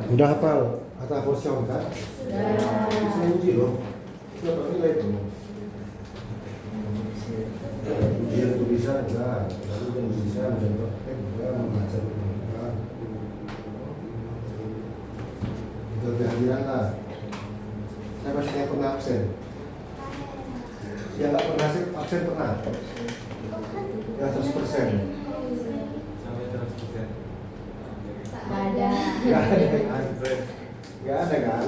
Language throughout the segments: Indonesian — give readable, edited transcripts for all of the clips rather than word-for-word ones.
Udah hafal kata portion kan? Bisa uji loh. Itu apa nilai tuh? Ujian tulisan enggak, lalu ujian tulisan ujian praktek enggak, membaca enggak. Itu kehadiran lah. Siapa sih yang pernah absen? Yang nggak pernah absen pernah? Yang 100%. Sampai 100%. Nggak ada. Nggak ada kan? Nggak ada kan?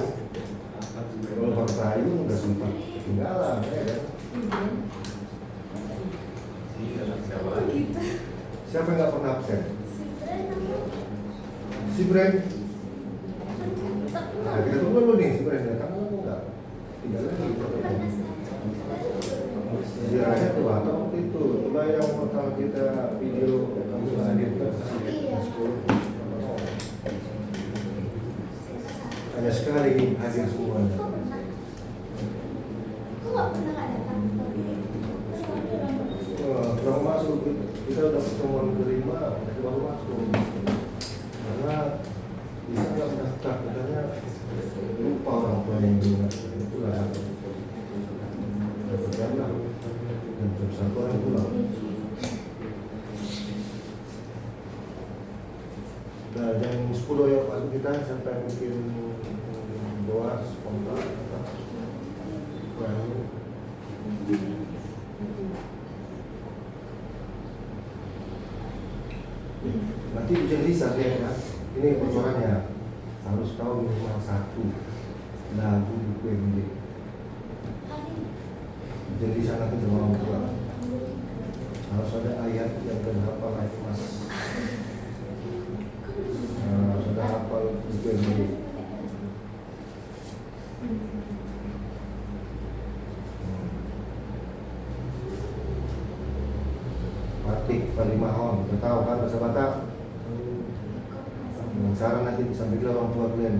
Kalau Pak Sayu nggak sempat ketinggalan, ya kan? Siapa lagi? Siapa yang nggak pernah absen? Si Bren. Nah, kita tunggu dulu nih si Bren datang atau enggak? Tinggal lagi. Sejarahnya tuh atau waktu itu, coba yang pertama kita video kamu hadir ke sekolah. Hanya sekali hadir semuanya. Kalau masuk kita udah pertemuan kelima, kita baru masuk. Karena bisa nggak mendaftar, katanya lupa orang tua yang bilang itulah. Berjalan dan jam 1 orang pulang. Nah, jam 10 ya masuk kita sampai mungkin doa spontan nanti ujian lisan ya kan? Ini bocorannya harus tahu minimal 1 lagu buku MD. Ujian lisan nanti sama orang tua harus ada ayat yang berapa ayat mas, harus ada hafal buku MD. Batik, Palimahon, udah tahu kan bahasa Batak? Sekarang nanti disampaikan orang tua kalian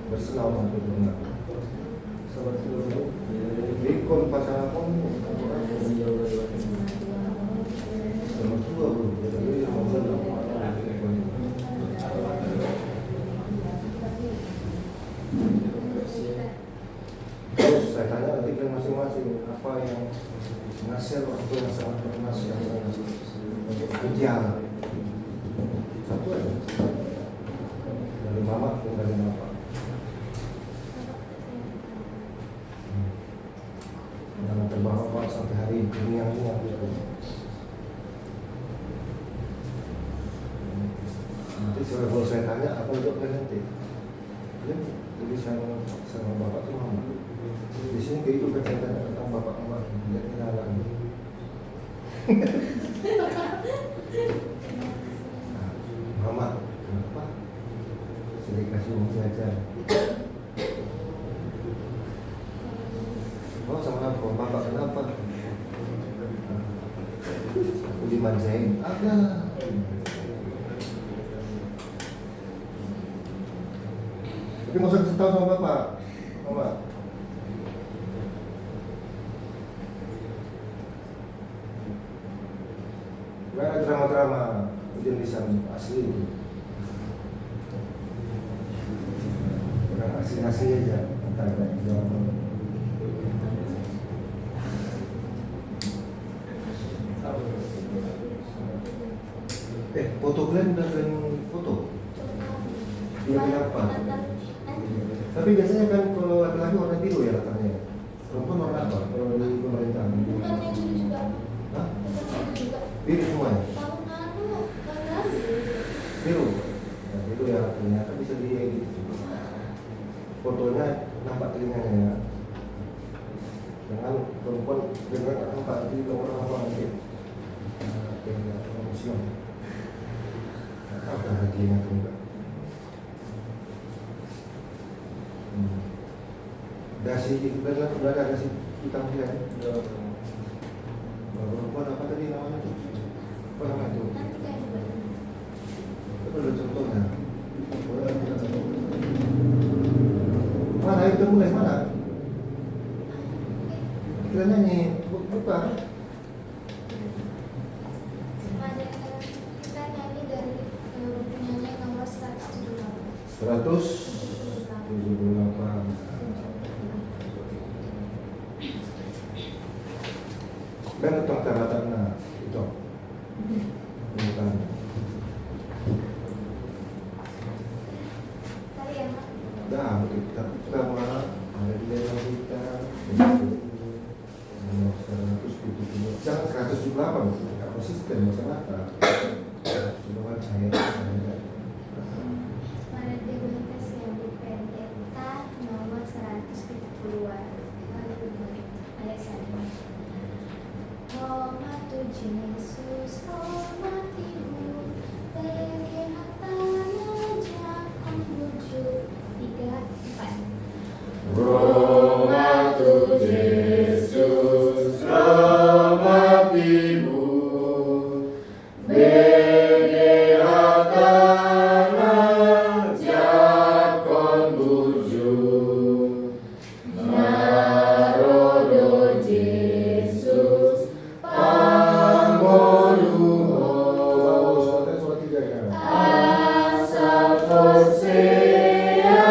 bersenau sampai benar. Bikon pasangan pun sama tua bro. Terus saya tanya nanti kalian masing-masing apa yang nasihat orang tua yang sangat bernasihat untuk ujian. Satu aja. Dari mama dan dari bapak. Jangan terbawa sampai hari ini yang gitu. Nanti kalau saya tanya apa untuk kalian nanti? Jadi sama bapak tuh mama. Di sini kehidupan saya tanya tentang bapak mama, tidak kenalan. Mama, kenapa? Saya dikasih uang saja. Oh sama aku, bapak kenapa? Aku dimanjain. Ada. Tapi masa kasih tahu sama bapak, mama. Gak ada drama-drama ujian lisan asli. Orang asli-asli aja. Entar ada jawaban. Foto kalian udah kalian foto? Iya kenapa? Tapi biasanya kan kalau laki-laki warna biru ya latarnya. Perempuan warna apa? Kalau di pemerintahan? Bukannya dulu juga. Hah? Bukannya juga. Biru semuanya? Tahun lalu, tahun Biru? Nah, itu ya ternyata bisa diedit. Fotonya nampak telinganya ya. Jangan perempuan dengan nampak di orang apa nanti. Kayak museum. Apa hadiahnya tuh enggak? Dasi udah ada dasi hitam dia. Perempuan apa tadi namanya tuh? Apa namanya tuh? Itu ada contohnya. Mana itu mulai mana? Kita nyanyi buka. Kita nyanyi dari penyanyi nomor 178. 100 Kan tentang taratan itu. Bukan. Tadi ya, Mak. Dah, kita malah ada di dalam kita. Nomor 178. Jangan 178, nggak konsisten masyarakat. Itu kan saya. Pada Komunitas yang PNTK nomor 172 ayat 1. Roma Tuhan Yesus, hormatimu, bagi hartanya jangan wujud 3, 4. Roma tu Jesus, rahmatimu, bagi hatana jakon buju, narodo Jesus, pamoluho, Surat 3 ya. asa fosea.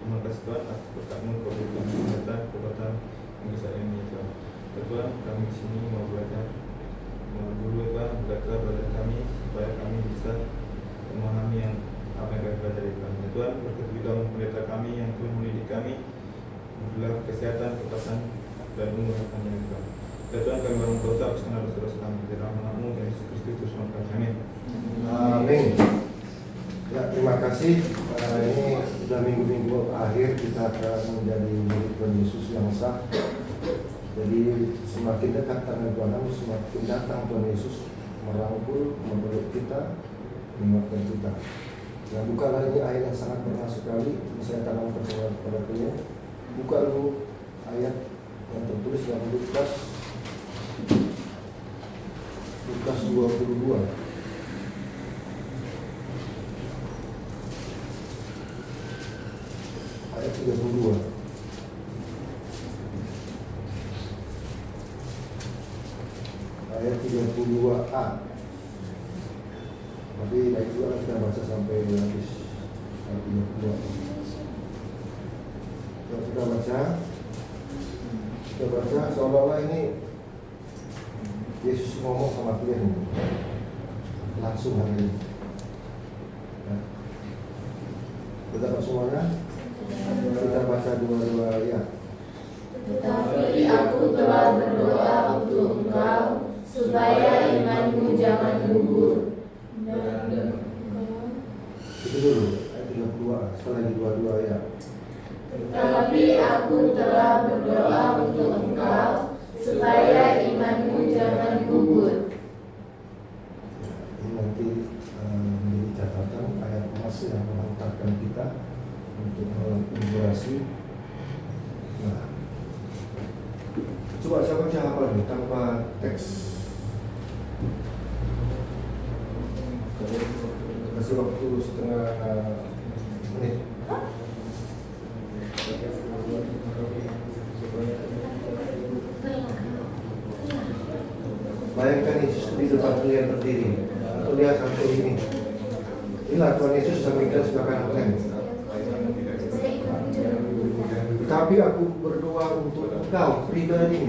Terima kasih Tuhan atas berkat-Mu Kau berikan kesehatan, kekuatan yang besar ini Tuhan. Tuhan, kami di sini mau belajar, mau guru Tuhan, belajar kami supaya kami bisa memahami yang apa yang kami pelajari Tuhan. Ya Tuhan, berkat juga pendeta kami yang Tuhan mendidik kami, berilah kesehatan, kekuatan dan umur panjang Tuhan. Ya Tuhan, kami berdoa atas segala dosa-dosa kami di dalam nama-Mu dan Yesus Kristus Tuhan kami. Amin. Amin. Ya, terima kasih. Ini sudah minggu-minggu akhir kita akan menjadi murid Tuhan Yesus yang sah. Jadi semakin dekat tangan Tuhan, semakin datang Tuhan Yesus merangkul, memeluk kita, menguatkan kita. Nah, bukalah ini ayat yang sangat bermakna sekali. Saya tanam percaya kepada kalian. Buka dulu ayat yang tertulis dalam Lukas 22. Ayat 32. Ayat 32a. Tapi baik juga kita baca sampai habis ayat 32. Kita baca seolah-olah ini Yesus ngomong sama kalian langsung hari ini. Nah, kita dapat semuanya. Kita baca dua-dua ayat. Tetapi aku telah berdoa untuk engkau, supaya imanmu jangan gugur. Itu dulu, ayat 32, sekali lagi dua-dua ayat. Tetapi aku telah berdoa untuk engkau, supaya imanmu jangan gugur. Ini nanti menjadi catatan ayat emas yang mengantarkan kita untuk kolaborasi. Nah, coba saya baca apa nih tanpa teks. Kasih waktu setengah menit. Bayangkan Yesus di depan kalian berdiri, atau dia sampai ini. Inilah Tuhan Yesus sampaikan sebelah kanan kalian. Tapi aku berdoa untuk engkau pribadi,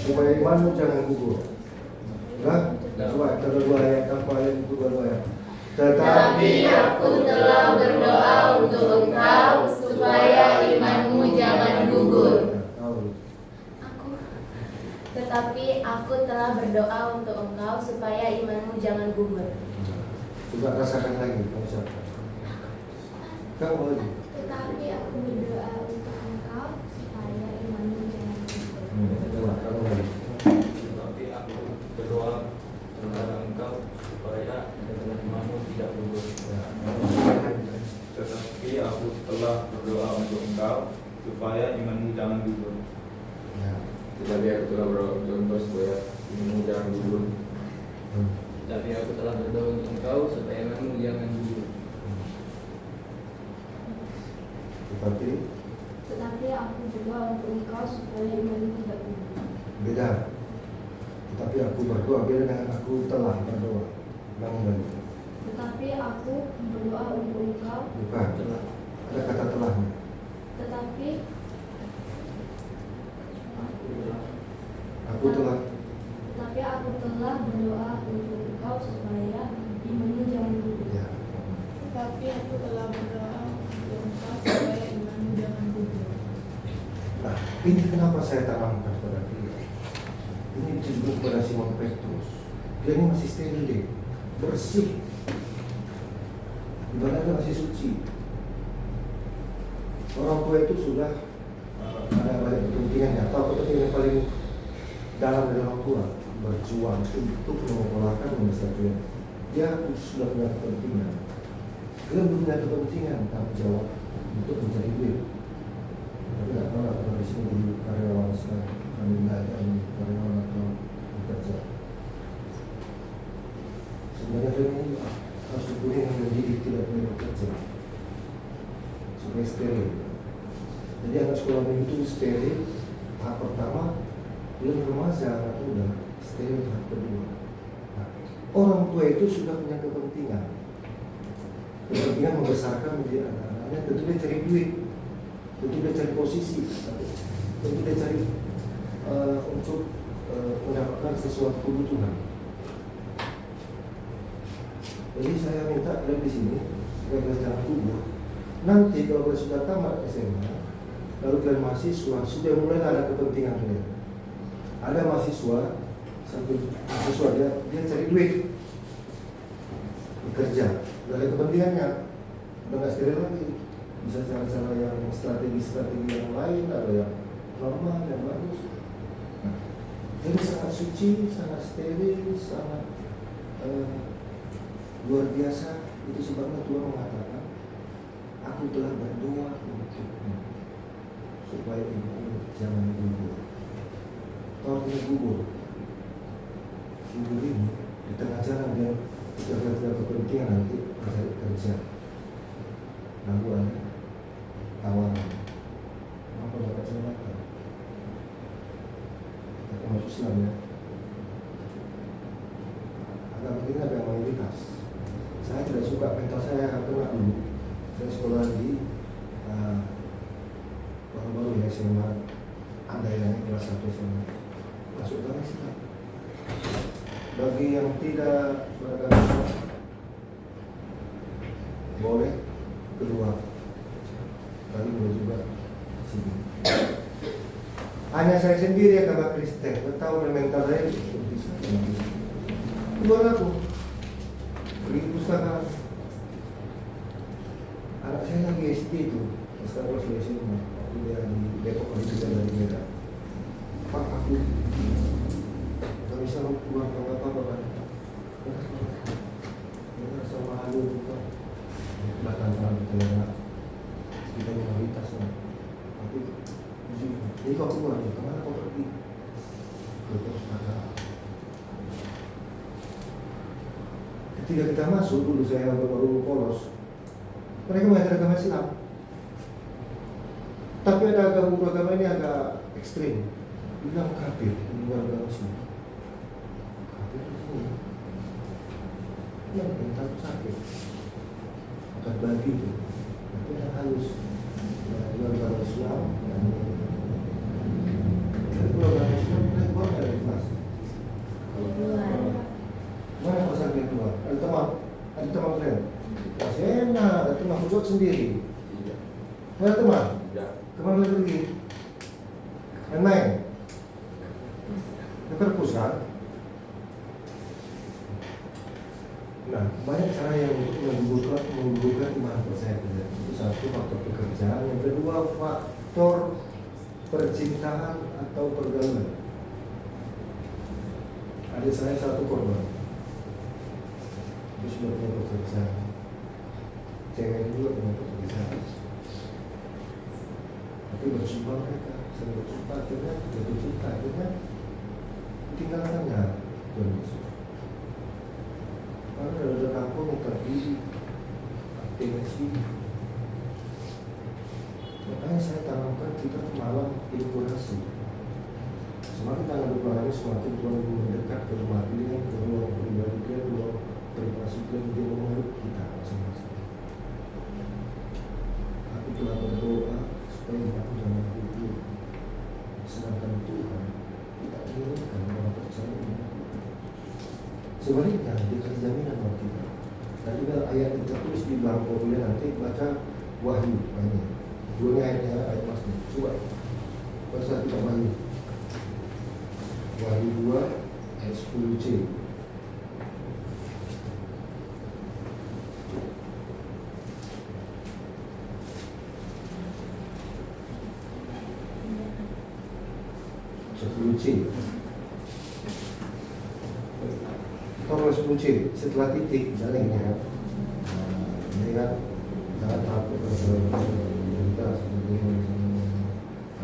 supaya imanmu jangan gugur. Nah, coba kedua ayat tanpa ayat itu kedua ayat. Tetapi aku telah berdoa untuk engkau, supaya imanmu jangan gugur. Tetapi aku telah berdoa untuk engkau, supaya imanmu jangan gugur. Coba rasakan lagi, kamu siapa? Kamu lagi. Tetapi aku berdoa untuk engkau supaya imanmu jangan gugur. Coba kamu lagi. Tapi aku berdoa kepada Engkau supaya Ya. Tetapi aku telah berdoa untuk engkau supaya imanmu jangan gugur. Ya. Tetapi aku telah berdoa untuk engkau supaya imanmu jangan gugur. Tapi aku telah berdoa untuk engkau supaya imanmu jangan gugur. Tetapi aku berdoa untuk engkau supaya imanmu tidak gugur. Beda. Tetapi aku berdoa beda dengan aku telah berdoa. Ulang. Tetapi aku berdoa untuk engkau. Bukan. Ada kata telahnya. Tetapi Aku telah. Tetapi aku telah berdoa untuk engkau supaya imanmu jangan gugur. Ya. Tetapi aku telah berdoa untuk engkau supaya imanmu jangan gugur. Nah, ini kenapa saya tanamkan pada dia. Ini ditujukan kepada Simon Petrus. Dia ini masih steril, bersih. Ibadahnya masih suci. Orang tua itu sudah ada banyak kepentingannya. Atau kepentingan yang paling dalam dari orang tua, berjuang untuk menyekolahkan manusia. Dia sudah punya kepentingan. Dia punya kepentingan tanggung jawab untuk mencari duit. Tapi tidak tahu kalau di sini di karyawan sekarang kami belajar karyawan atau bekerja. Sebenarnya ini harus dipunyai yang mendidik tidak boleh bekerja supaya steril. Jadi anak sekolah minggu itu steril tahap pertama, belum remaja anak muda steril tahap kedua. Nah, orang tua itu sudah punya kepentingan membesarkan menjadi anak-anaknya. Tentu dia cari duit, tentu dia cari posisi, tentu dia cari untuk mendapatkan sesuatu kebutuhan. Jadi saya minta kalian di sini sebagai jangan kubur. Nanti kalau kalian sudah tamat SMA, lalu kalian mahasiswa sudah mulai ada kepentingan kalian. Ada mahasiswa dia cari duit, bekerja, dari kepentingannya, udah nggak steril lagi. Bisa cara-cara yang strategi yang lain, ada yang normal, yang bagus. Nah, jadi sangat suci, sangat steril, sangat luar biasa. Itu sebabnya Tuhan mengatakan, aku telah berdoa untukmu supaya imanmu jangan gugur. Kalau tidak gugur ini di tengah jalan dia tidak kepentingan nanti mencari kerja. Lalu ada tawaran, apa dapat jabatan? Tapi masuk Islam ya. Agama ini ada mayoritas. Saya tidak suka mental saya kena dulu. Saya sekolah di baru-baru ya SMA. Ada yang kelas 1 SMA. Masuk agama Islam. Bagi yang tidak beragama Islam boleh keluar. Kali boleh juga sini. Hanya saya sendiri yang agama Kristen. Tahu mental saya itu bisa. Keluar aku. Beli pustaka. Anak saya lagi SD itu. Sekarang kelas 2 SMA. Waktu dia di Depok lagi juga dari Medan. Pak, aku gak bisa keluar apa-apa kan. Ya, sama halu juga. Belakang kita ya. Kita minoritas lah. Tapi jadi kau keluar, kemana kau pergi? Ke perpustakaan. Ketika kita masuk dulu, saya baru polos. Mereka mengajar agama Islam. Tapi ada agama ini agak ekstrim. Bilang kafir di luar agama Islam. Kafir di sini. Yang mental sakit. Akan bagi itu. Tapi yang halus. Di luar agama Islam. Jadi luar agama Islam kita keluar dari kelas. Mana pasal dia keluar? Ada teman kalian? Kelas enak, ada teman khusus sendiri. Ada teman? Kemana lagi pergi? Main-main? Ke perpus kan? Nah, banyak cara yang untuk menggugurkan iman percaya. Itu satu, faktor pekerjaan. Yang kedua, faktor percintaan atau pergaulan. Adik saya satu korban. Dia sudah punya pekerjaan, cewek juga ternyata bisa. Tapi bersumpah mereka, sering bersumpah akhirnya jatuh cinta, akhirnya tinggalkannya Tuhan Yesus. Karena ada kampung yang terdiri aktivis ini. Makanya saya tanamkan kita malam inspirasi. Semakin tanggal 2 hari semakin Tuhan mendekat ke rumah dia, ke ruang pribadi dia, ruang privasi dia memeluk kita masing-masing. Aku telah berdoa supaya aku jangan gugur. Sedangkan Tuhan tidak menginginkan orang percaya ini. Sebaliknya dia kasih jaminan buat kita. Dan juga ayat yang tertulis di belakang Bible nanti baca Wahyu ini. Dua ayatnya ayat masnya. Coba baca kita Wahyu. Wahyu 2 ayat 10c. Tolong 10c setelah titik misalnya gini kan. Ini kan jangan takut bercerita seperti ini.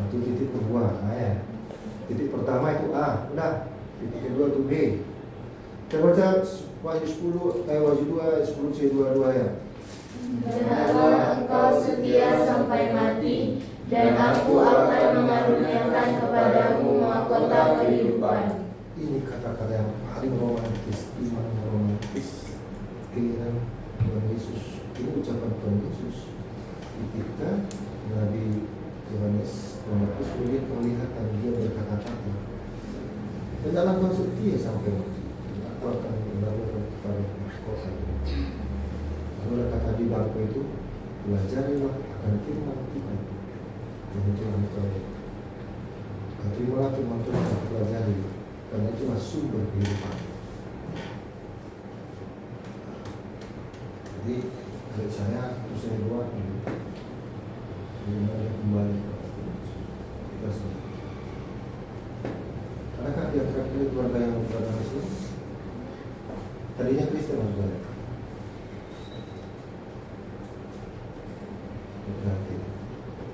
Itu titik kedua, ya. Titik pertama itu A, udah. Titik kedua itu B. Kita baca Wahyu 10, Wahyu 2 ayat 10c 22 ya. Hendaklah engkau setia sampai mati, dan aku akan mengaruniakan kepadamu mahkota kehidupan. Ini kata-kata yang paling romantis, iman romantis, keinginan Tuhan Yesus. Ini ucapan Tuhan Yesus. Ketika Nabi Yohanes melihat penglihatan, dia berkata-kata, dan dalam kau setia sampai mati, aku akan membangun kepada mahkota. Lalu ada kata di bangku itu, belajarilah akan firman Tuhan yang Tuhan tahu. Terimalah firman Tuhan yang pelajari, karena itulah sumber kehidupan. Jadi dari saya itu saya doa ini kembali kita semua. Adakah di antara kita keluarga yang beragama Islam? Tadinya Kristen juga.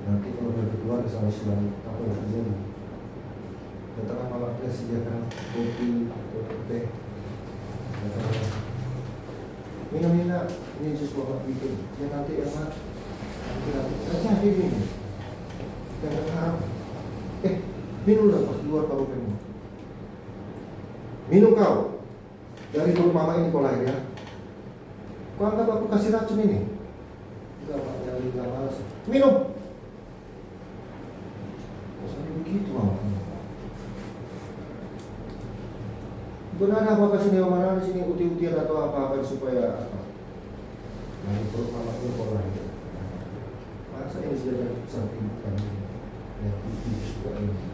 Nanti kalau udah keluar sama Islam apa yang terjadi? Datanglah malam kita sediakan kopi atau teh. Minum-minum ini Yesus bapak bikin. Ya nanti yang nak saya ini jangan harap. Minumlah pas keluar kalau pengen. Minum kau dari perut mama ini kau lahir ya. Kau anggap aku kasih racun ini? Enggak pak, jangan enggak malas. Minum. Sampai begitu mama. Benar apa kesini mana di sini uti-utian atau apa supaya apa? Nah, perut mama ini kau lahir. Masa ini sudah samping kami yang putih juga ini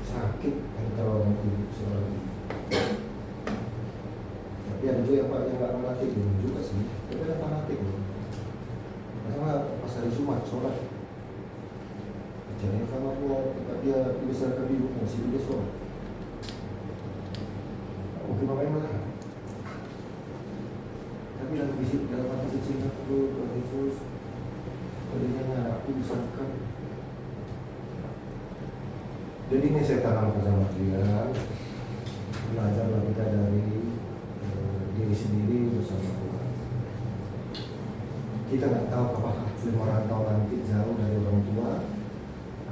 sakit antara orang ibu seorang ibu. Tapi ada juga yang pak yang nggak fanatik juga sih, tapi ada fanatik. Karena pas hari Jumat sholat, jangan kamarnya tempat dia dibesarkan di ibu masih dia sholat. Mungkin makanya malah. Tapi dalam bisik dalam hati kecil aku Tuhan Yesus, tadinya aku disangkan. Jadi ini saya tanamkan sama kalian, belajarlah kita dari diri sendiri bersama Tuhan. Kita nggak tahu apakah merantau nanti jauh dari orang tua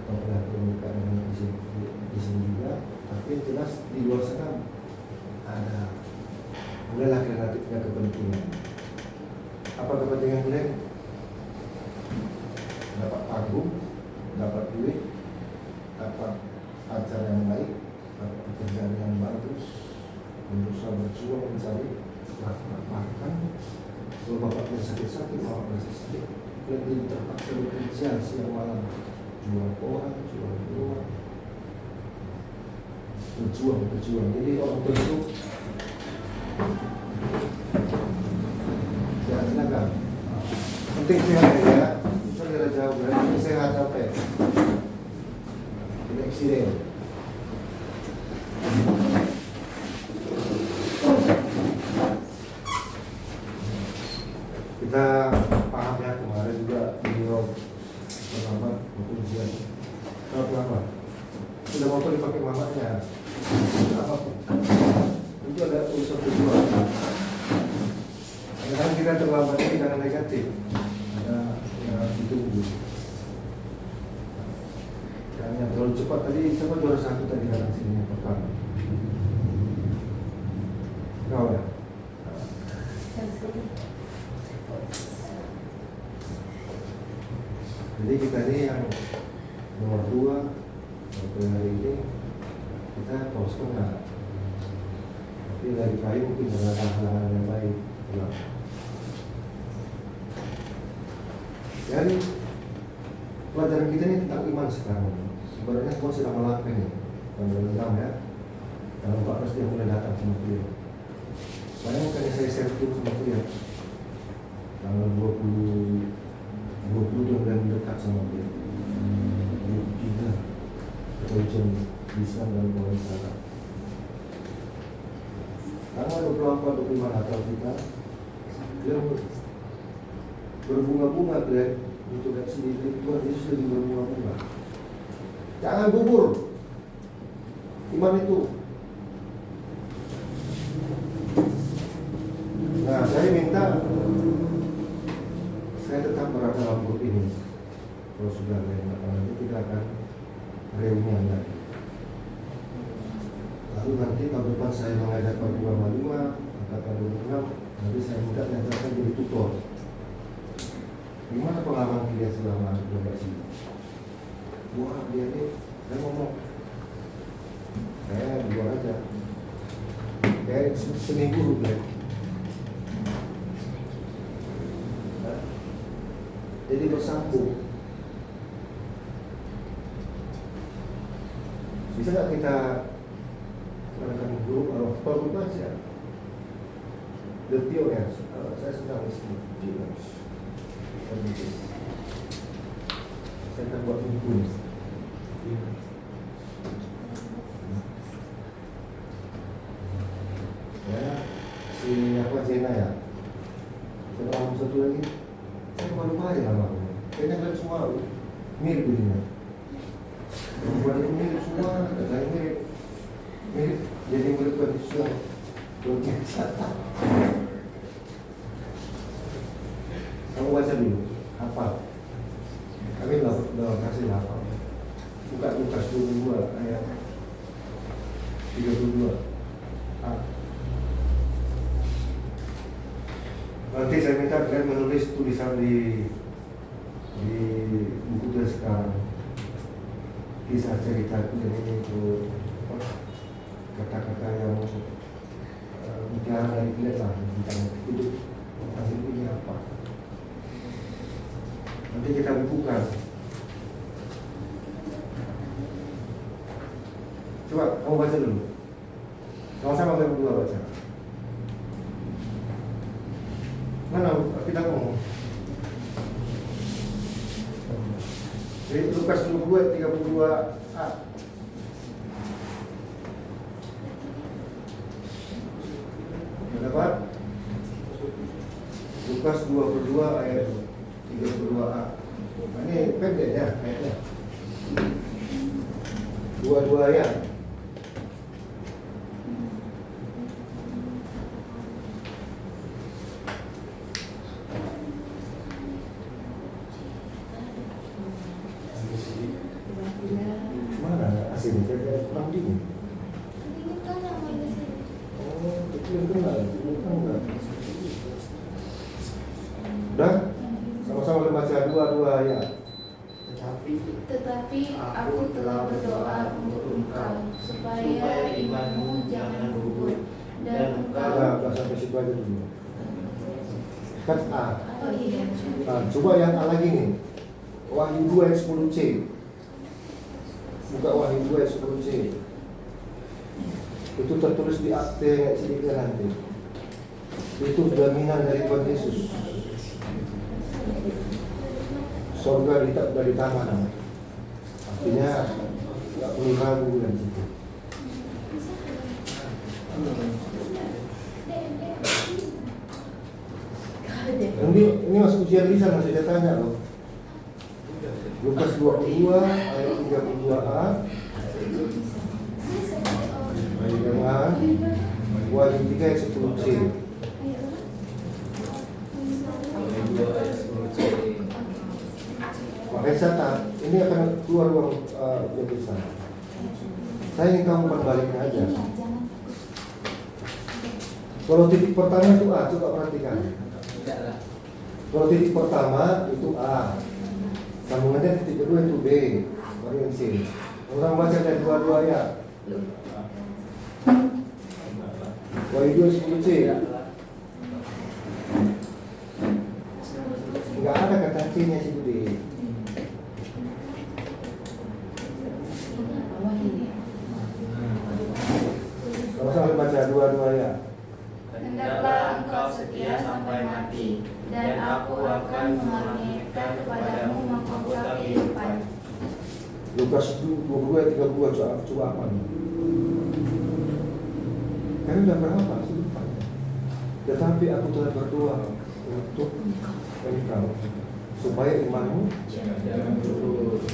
atau pernah bernikah dengan di sini juga. Tapi yang jelas di luar sana ada mulailah kalian punya kepentingan. Apa kepentingan kalian? Dapat panggung, dapat duit, dapat acara yang baik, dapat pekerjaan yang bagus, berusaha berjuang mencari makan. Kalau bapaknya sakit-sakit, mama sakit, lebih terpaksa bekerja siang malam, jual koran, jual rumah, berjuang. Jadi orang tua itu ya silakan. Penting sehat ya, saya jauh berarti sehat apa ya? Tidak eksiden. kita paham ya, kemarin juga beliau pertama ujian apa sudah mau dipakai mamanya apa itu ada unsur kedua. Kadang kita terlambat ini karena negatif, ada yang harus ditunggu. Dan yang terlalu cepat tadi, siapa juara satu tadi dalam sini yang pertama? Kau ya? Jadi kita ini yang nomor 2 untuk hari ini kita polos tengah. Tapi dari kayu mungkin ada hal-hal yang baik. Jadi pelajaran kita ini tentang iman sekarang. Sebenarnya semua sudah melangkah nih. Tanggal 6 ya. Tanggal 14 dia mulai datang sama beliau. Bayangkan saya servis sama beliau. Tanggal 20 dia mulai mendekat sama beliau. 23 kemudian bisa dan boleh sana. Tanggal 24-25 Natal kita, dia berbunga-bunga Glenn, untuk lihat sendiri Tuhan Yesus lebih berbunga-bunga. Jangan gugur iman itu. Nah, saya minta saya tetap berada dalam grup ini. Kalau sudah nanti kita akan reunian lagi. Lalu nanti tahun depan saya mengajar 425, angkatan 26, nanti saya minta yang akan jadi tutor. Gimana pengalaman dia selama berbasis? Wah, dia ini, saya ngomong, saya dua aja. Kayak seminggu dulu, jadi bersambung. Bisa nggak kita melakukan grup atau grup aja? The Pioneers, saya sedang isi Pioneers. Saya akan buat buku nih. Ya, si apa Zena ya? Saya ngomong satu lagi. Saya lupa aja nama aku. Kayaknya kalian semua mirip begini. Perempuan itu mirip semua, katanya mirip, jadi mirip kondisi luar biasa. Kamu baca dulu, hafal. Kami udah kasih hafal. Buka Lukas 22 ayat 32. Nanti saya minta kalian menulis tulisan di buku tulis sekarang. Kisah cerita itu kata-kata yang mutiara dari kulit lah tentang hidup hasil ini apa. Nanti kita bukukan. Coba kamu baca dulu. Sama-sama kalian berdua baca. Mana kita ngomong? Jadi Lukas 22 32a. Dapat? Lukas 22 ayat 32a. Ini pendek ya ayatnya. 22 ayat. Mana asin kayak kurang dingin. Dingin kan yang main di sini. Oh, kecil kenal. Udah? Sama-sama kita baca dua ayat. Tetapi aku telah berdoa untuk engkau supaya imanmu jangan gugur dan engkau. Nah, sampai situ aja dulu. Kan A. Oh iya. Nah, coba yang A lagi nih. Wahyu 2 ayat 10C. Buka Wahyu 2 ayat 10C. Itu tertulis di akte ayat sedikit nanti. Itu jaminan dari Tuhan Yesus. Surga dari tangan. Artinya nggak perlu ragu dan situ. Ini masuk ujian lisan masih saya tanya loh. Lukas 22 ayat 32a dengan Wahyu 3 ayat 10c. Makanya saya ini akan keluar ruang ujian lisan. Saya ingin kamu perbaliknya aja. Kalau titik pertama itu A, coba perhatikan. Kalau titik pertama itu A, sambungannya titik kedua itu B, baru yang C. Orang baca dari dua-dua ya. Wahyu 10C. Enggak ada kata C-nya situ D. Kalau sampai baca dua-dua ya. Hendaklah engkau setia sampai mati, dan aku akan mengaruniakan kepadamu mahkota kehidupan. Lukas 22 ayat 32 coba apa nih? Kalian udah berapa sih? Tetapi aku telah berdoa untuk engkau supaya imanmu Jangan gugur.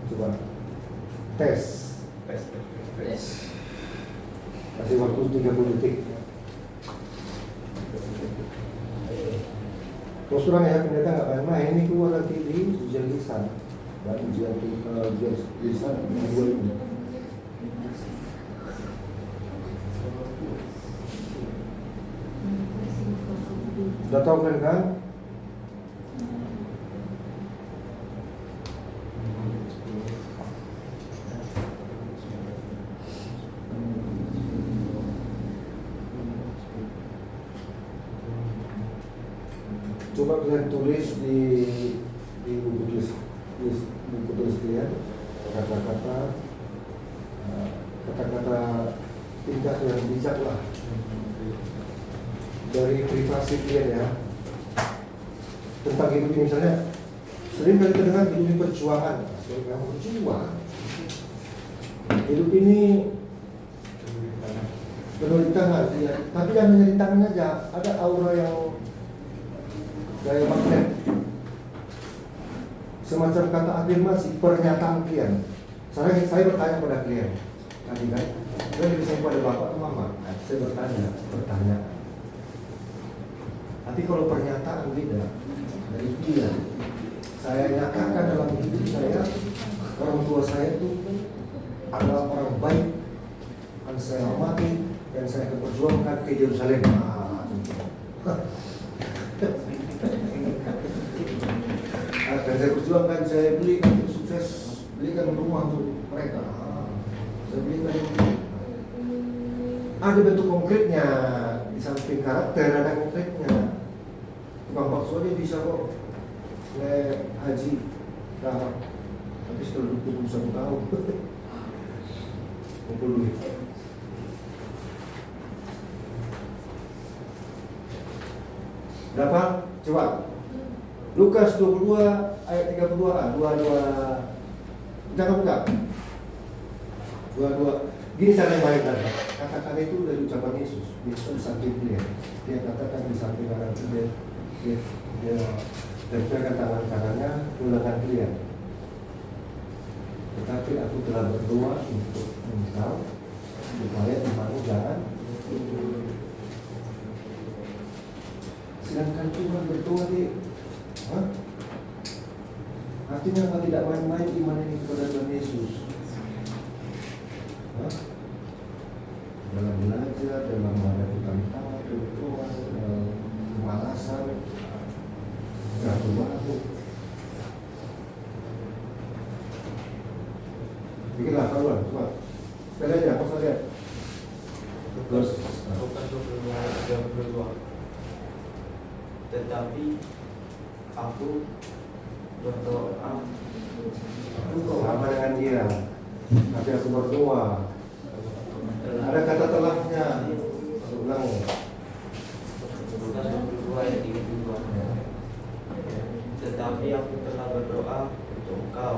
coba tes. Kasih waktu 30 detik. Kalau surah ya ternyata nggak main-main, ini keluar nanti di ujian lisan dan ujian lisan dua ini. Udah tahu kan? Coba kalian tulis di buku tulis kalian kata-kata tingkat yang bijak lah dari privasi kalian ya, tentang hidup ini. Misalnya sering kali terdengar hidup ini perjuangan, yang berjuang hidup ini penuh rintangan ya. Tapi jangan hanya rintangan aja, ada aura yang gaya magnet, semacam kata afirmasi, pernyataan klien. Saya bertanya pada klien tadi kan, saya bisa pada bapak atau mama, saya bertanya. Tapi kalau pernyataan beda dari dia, saya nyatakan dalam hidup saya, orang tua saya itu adalah orang baik, akan saya hormati dan saya akan perjuangkan ke Yerusalem. Dan saya perjuangkan, saya belikan untuk sukses, belikan rumah untuk mereka. Saya belikan ada bentuk konkretnya, di samping karakter ada konkretnya. Tukang bakso dia bisa kok haji tahap, tapi setelah 21 tahun kumpul duit. Berapa? Coba Lukas 22 ayat 32a, 22. Jangan buka. 22. Gini cara yang baik kan. Kata-kata itu dari ucapan Yesus. Yesus di samping dia. Dia katakan di samping kanan dia tempelkan tangan kanannya ke lengan dia. Tetapi aku telah berdoa untuk engkau supaya imanmu jangan gugur. Sedangkan Tuhan berdoa di artinya apa? Tidak main-main iman ini kepada Tuhan Yesus. Dalam belajar, dalam menghadapi tantangan, kebutuhan, kemalasan, jatuh bangun. Bikinlah kawan, coba. Sekali aja, apa saja. Terus. Tetapi aku berdoa Sama dengan dia. Tapi aku berdoa. Ada kata telahnya. Ulang. Lukas 22 ayat 32. Tetapi aku telah berdoa untuk engkau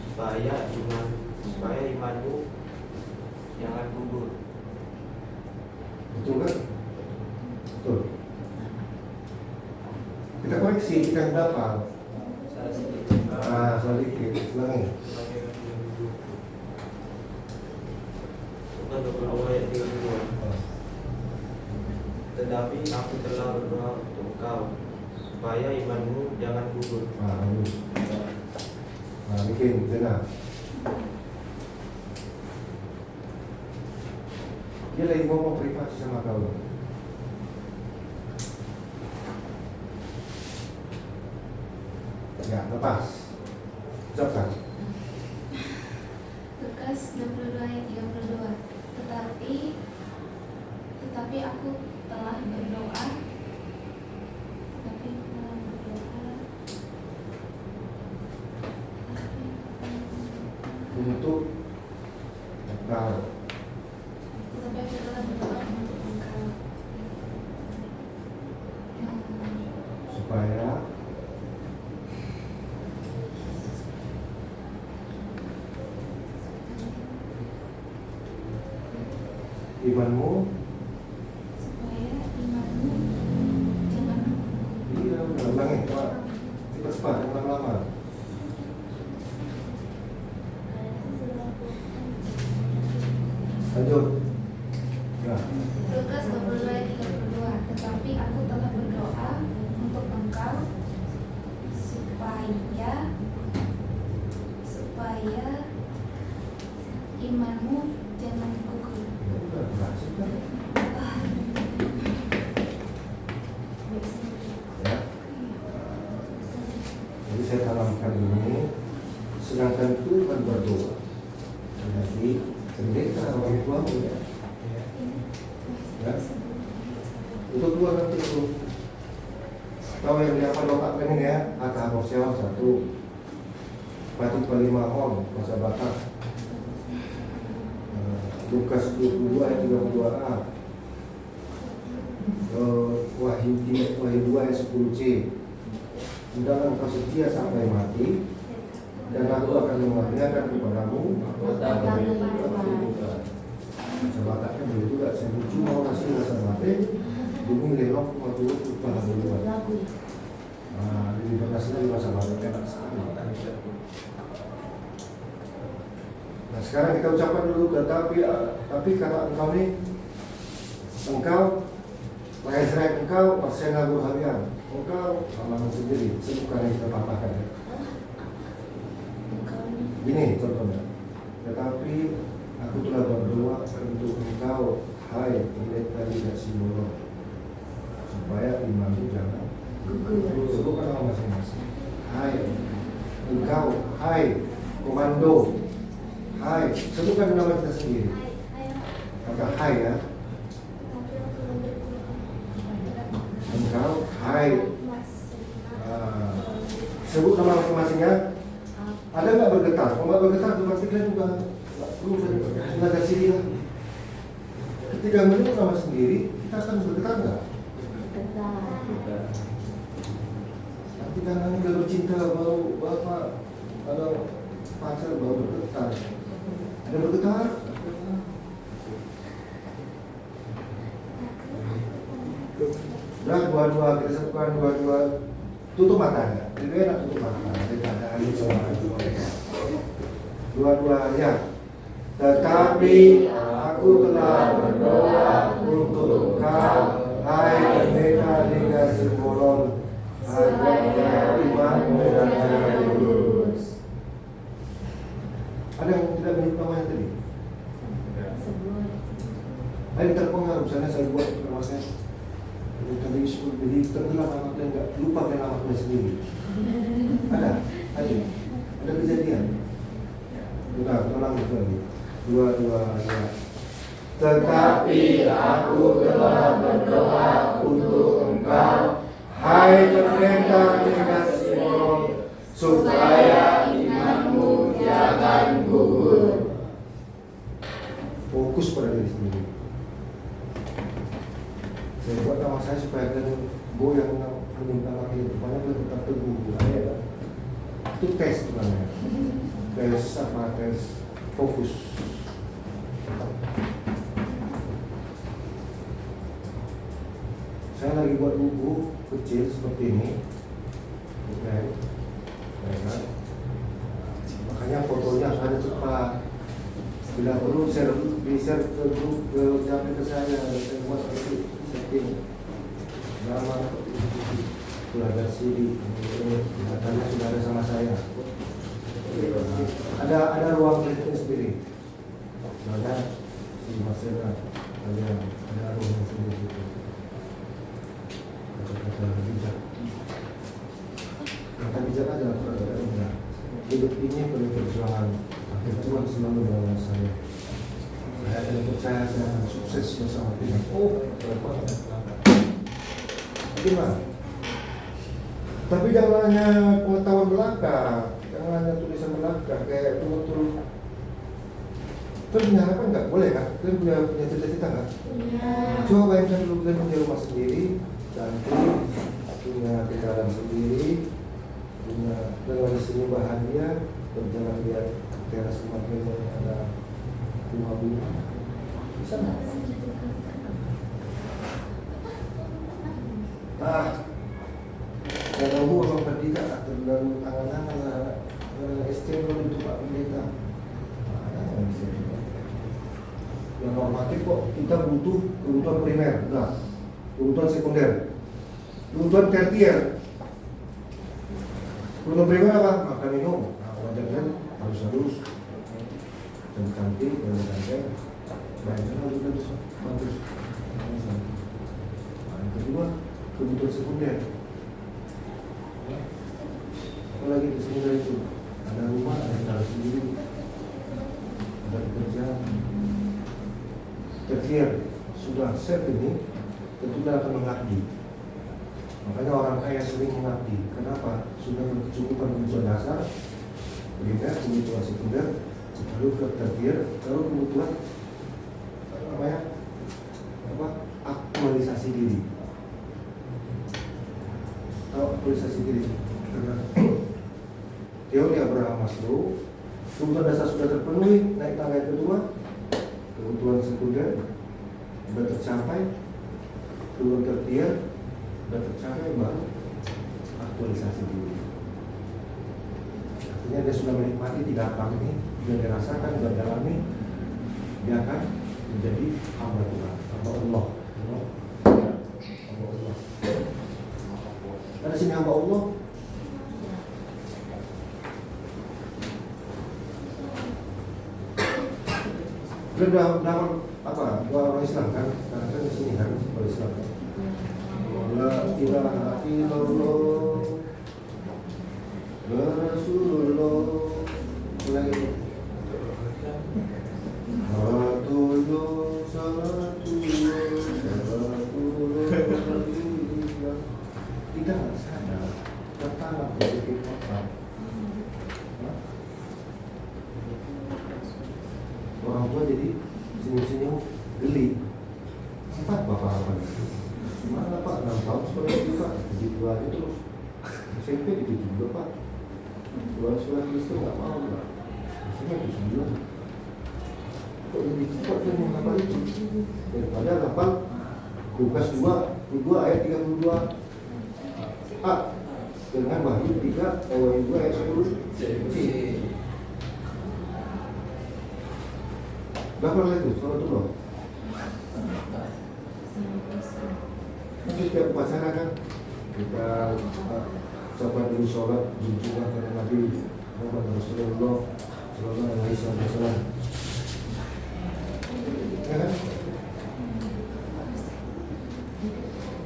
supaya imanmu jangan gugur. Betul kan? Betul. Kita koreksi, kita berapa? Salah sedikit. Salah dikit, ulangi. Lukas 22 ayat 32. Tetapi aku telah berdoa untuk engkau supaya imanmu jangan gugur. Bagus. Bikin, Zena. Dia lagi ngomong privasi sama kau. Ya, lepas. Ucapkan. Lukas 22 ayat 32. Tetapi aku telah berdoa. Untuk engkau. Tetapi aku telah berdoa untuk engkau. Supaya imanmu Supaya imanmu jangan gugur. iya ulangi Pak, cepat jangan lama. Lanjut ya. Lukas 22 ayat 32. Tetapi aku telah berdoa untuk engkau supaya imanmu jangan gugur. Ya udah berhasil kan ya. Jadi saya tanamkan ini, sedangkan itu bukan berdoa. Jadi pendeta orang tua ya. Ya. Itu keluar nanti itu. Tahu yang dia apa doakan ini ya? Kata Hosea 1 Pati 5 on masa batas. Lukas 22 ayat 32a. Wahyu 2 ayat 10c. Hendaklah engkau setia sampai mati, dan aku akan mengaruniakan kepadamu Mahkota kehidupan. Sebataknya boleh juga saya cuma orang sih rasa mati bumi lelok waktu upah dulu. Di lokasinya di masa lalu enak sekali. Nah sekarang kita ucapkan dulu tapi karena engkau nih Wahai Israel engkau Arsena Burhalian engkau alaman sendiri bukan yang kita patahkan ya. Gini contohnya. Tetapi aku telah berdoa untuk engkau hai pendeta Liga Simbolon supaya imanmu jangan gugur. Sebutkan nama masing-masing. Hai engkau, hai komando, hai sebutkan nama kita sendiri. Kata hai ya. Engkau, hai. Sebut nama masing-masingnya. Ada nggak bergetar? Kalau nggak bergetar, berarti kalian juga perlu belajar sini lah. Ketika menyebut nama sendiri, kita akan bergetar nggak? Tapi karena udah bercinta baru bapak, kalau pacar baru bergetar. Ada bergetar? Nah, dua-dua kita sebutkan dua-dua. Tutup matanya. Lebih enak tutup mata. Daripada alim sama dua-dua ya. Tetapi aku telah berdoa untuk engkau, hai pendeta Liga Simbolon, agar imanmu jangan gugur. Ada yang tidak menyebut namanya tadi? Ada terpengaruh, misalnya saya buat namanya tadi jadi tenggelam anaknya enggak lupa kan anaknya sendiri. Ada kejadian. Udah, ulang lagi. Dua ya. Tetapi aku telah berdoa untuk engkau, hai pendeta Liga Simbolon, supaya imanmu jangan gugur. Fokus pada diri sendiri. Saya buat nama saya supaya kalian goyang meminta lagi depannya boleh tetap teguh ya. Itu tes sebenarnya. Tes apa tes fokus. Saya lagi buat buku kecil seperti ini, kan? Makanya fotonya harus ada cepat. Bila perlu di-share ke grup, ke saya, saya buat setting nama keluarga sini, datanya sudah ada sama saya. Ada ruang keliling sendiri. Misalnya si Marcela, ada ruang sendiri situ. Kata bijak. Kata bijak aja, kata bijak. Hidup ini penuh perjuangan. Akhir Tuhan selalu menolong saya. Saya akan percaya saya akan sukses bersama Tuhan. Gimana? Tapi jangan hanya pengetahuan belaka, jangan hanya tulisan belaka, kayak betul-betul. Terus punya harapan nggak? Boleh kan? Kalian punya cita-cita nggak? Coba bayangkan dulu kalian punya rumah sendiri, cantik, punya kendaraan sendiri, punya dengan senyum bahagia, berjalan lihat teras rumah kalian ada bunga-bunga. Bisa nggak? Saya tahu orang pendeta atau dalam tangan-tangan ST belum itu Pak Pendeta. Yang normatif kok kita butuh kebutuhan primer, enggak, kebutuhan sekunder, kebutuhan tersier. Kebutuhan primer apa? Makan minum. Nah, wajar kan harus cantik, ganteng, baiknya harus bagus. Nah, yang kedua kebutuhan sekunder. Apalagi di sekunder itu ada rumah, ada kendaraan sendiri, ada pekerjaan. Tersier sudah set ini tentunya akan mengabdi. Makanya orang kaya sering mengabdi. Kenapa? Sudah mencukupan kebutuhan dasar, primer, kebutuhan sekunder, lalu ke tersier, lalu kebutuhan aktualisasi diri. Aktualisasi diri. Karena teori Abraham Maslow, kebutuhan dasar sudah terpenuhi, naik tangga yang kedua, kebutuhan sekunder sudah tercapai, kebutuhan tersier sudah tercapai, baru aktualisasi diri. Artinya dia sudah menikmati 3 hal ini, dia dirasakan, dia dalami, dia akan menjadi hamba Tuhan, hamba Allah. Hamba Allah. Ada sini hamba Allah. Sudah apa? Dua orang Islam kan? Karena kan di sini kan orang Islam kan. La ilaha illallah Rasulullah. Lagi. Tidak sadar tertanam positif apa? Orang tua jadi senyum-senyum geli. Sempat bapak apa? Mana pak? 6 tahun sekolah juga, begitu aja terus. SMP gitu juga pak. Luar sekolah Kristen nggak mau pak. Maksudnya itu juga. Kok jadi cepat kan menghafal itu? Daripada hafal Lukas 2 ayat 32 A dengan Wahyu 2 ayat 10 C. Berapa lagi itu? Soal itu loh. Nanti setiap upacara kan kita siapa dulu sholat junjungan kepada Nabi Muhammad Rasulullah Sallallahu Alaihi Wasallam. Ya kan?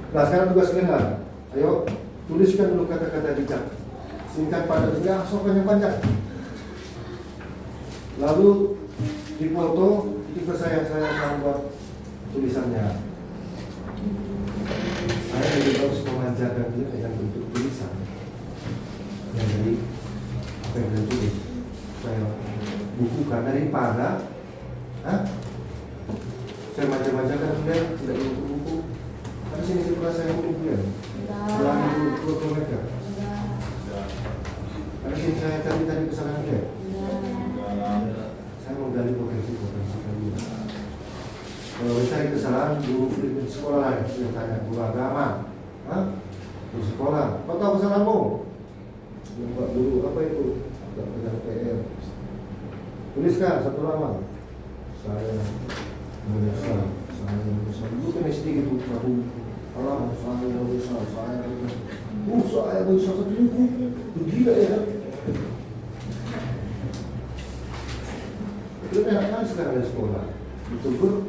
Nah sekarang tugas kalian, ayo tuliskan dulu kata-kata bijak, singkat padat, ya sopan yang panjang. Lalu di foto itu saya akan buat tulisannya. Saya juga harus memanjakan dia dengan bentuk tulisan yang dari apa yang saya tulis. Saya bukukan daripada saya manjakan dia tidak buku. Tapi sini sebelah saya buku dia. Ulangi dulu meter. Tapi sini saya tadi kesalahan dia. Saya menggali potensi kalian. Kalau mencari kesalahan guru di sekolah lain, saya tanya guru agama, sekolah. Kau tahu kesalahanmu? Buat dulu apa itu? Agak pegang PR. Tuliskan satu nama. Saya menyesal. Dulu kan SD gitu, aku alam saya menyesal. Saya menyesal satu buku. Itu gila ya. Itu enak kan sekarang ada sekolah. Betul-betul.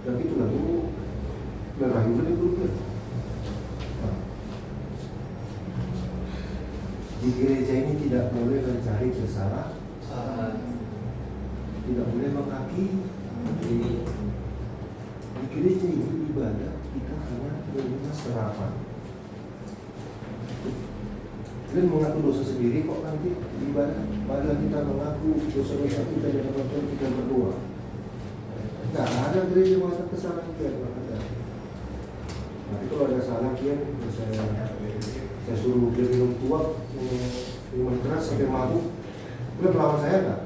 Dan itulah dulu. Dan rayu itu. Di gereja ini tidak boleh mencari kesalahan, tidak boleh menghakimi. Di gereja ini ibadah kita hanya menerima serapan. Kalian mengaku dosa sendiri kok nanti ibadah. Marilah kita mengaku dosa-dosa kita dan Tuhan kita berdoa. Tidak ada gereja mengatakan kesalahan kita. Nanti kalau ada salah kian saya suruh dia minum tuak, minuman keras sampai mabuk. Boleh melawan saya enggak?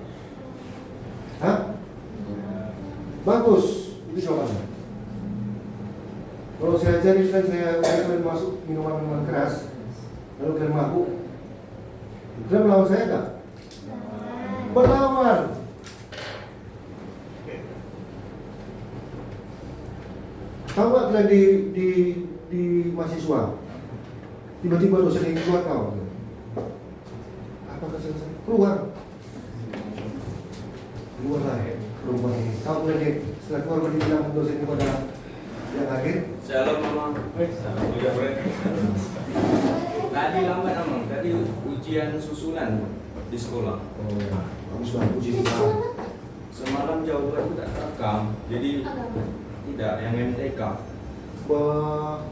Hah? Bagus, itu jawabannya. Kalau saya ajarin kan saya kalian masuk minuman keras, lalu kalian mabuk, kalian melawan saya enggak? Berlawan. Tahu nggak kalian di mahasiswa? Tiba-tiba dosen yang keluar kau. Apakah selesai? Keluar. Keluarlah rumah ini. Kau boleh setelah keluar boleh bilang dosen kepada yang hadir. Shalom mama. Tadi lambat emang. Tadi ujian susulan di sekolah. Oh ya. Kamu sudah uji kita. Semalam jawaban tidak terekam. Jadi tidak yang MTK. Wah.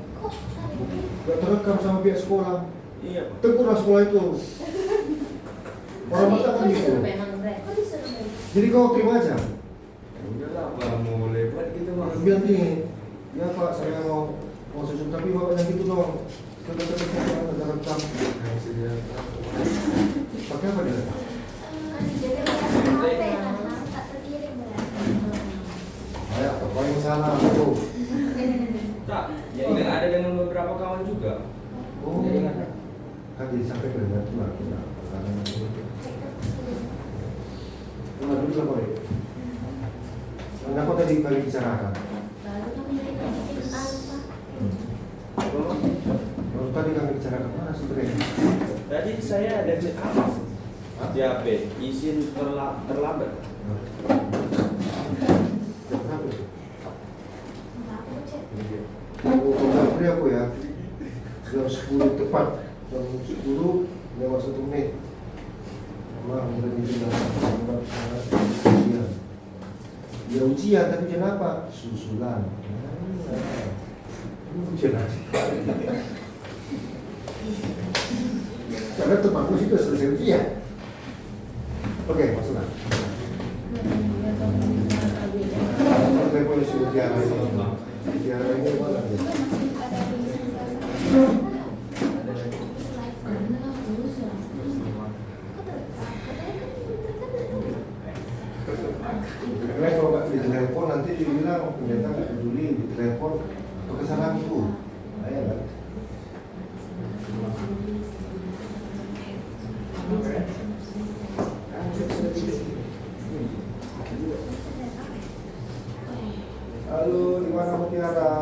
Gak terekam sama pihak sekolah. Iya. Tegurlah sekolah itu. Orang mata kan gitu. Jadi kau terima aja. Udahlah Pak, mau lewat gitu Bang. Bilang gini, ya Pak saya mau susun tapi bapaknya gitu dong. Tetap ada rekam. Pakai apa dia? Ayo, apa yang salah tuh? Tak, yang ada dengan beberapa kawan juga. Oh, kan jadi sampai ke dalam tuh lah kita. Kenapa dulu apa ya? Kenapa tadi kali bicarakan? Kalau tadi kami bicarakan mana sebenarnya? Tadi saya ada chat apa? Di HP, izin terlambat. Kenapa? Kalau beri aku ya, jam 10 tepat, jam 10 lewat 1 menit. Memang sudah dibilang ujian. Ya ujian, tapi ujian apa? Susulan. Ujian aja. Karena tempatku sih sudah selesai ujian. Oke, masuklah. Sampai polisi ujian ini. Ujian ini mana dia? Karena kalau nggak di telepon nanti dibilang pendeta nggak peduli di telepon kesalahanku. Nah, ya kan? Halo, di mana Mutiara?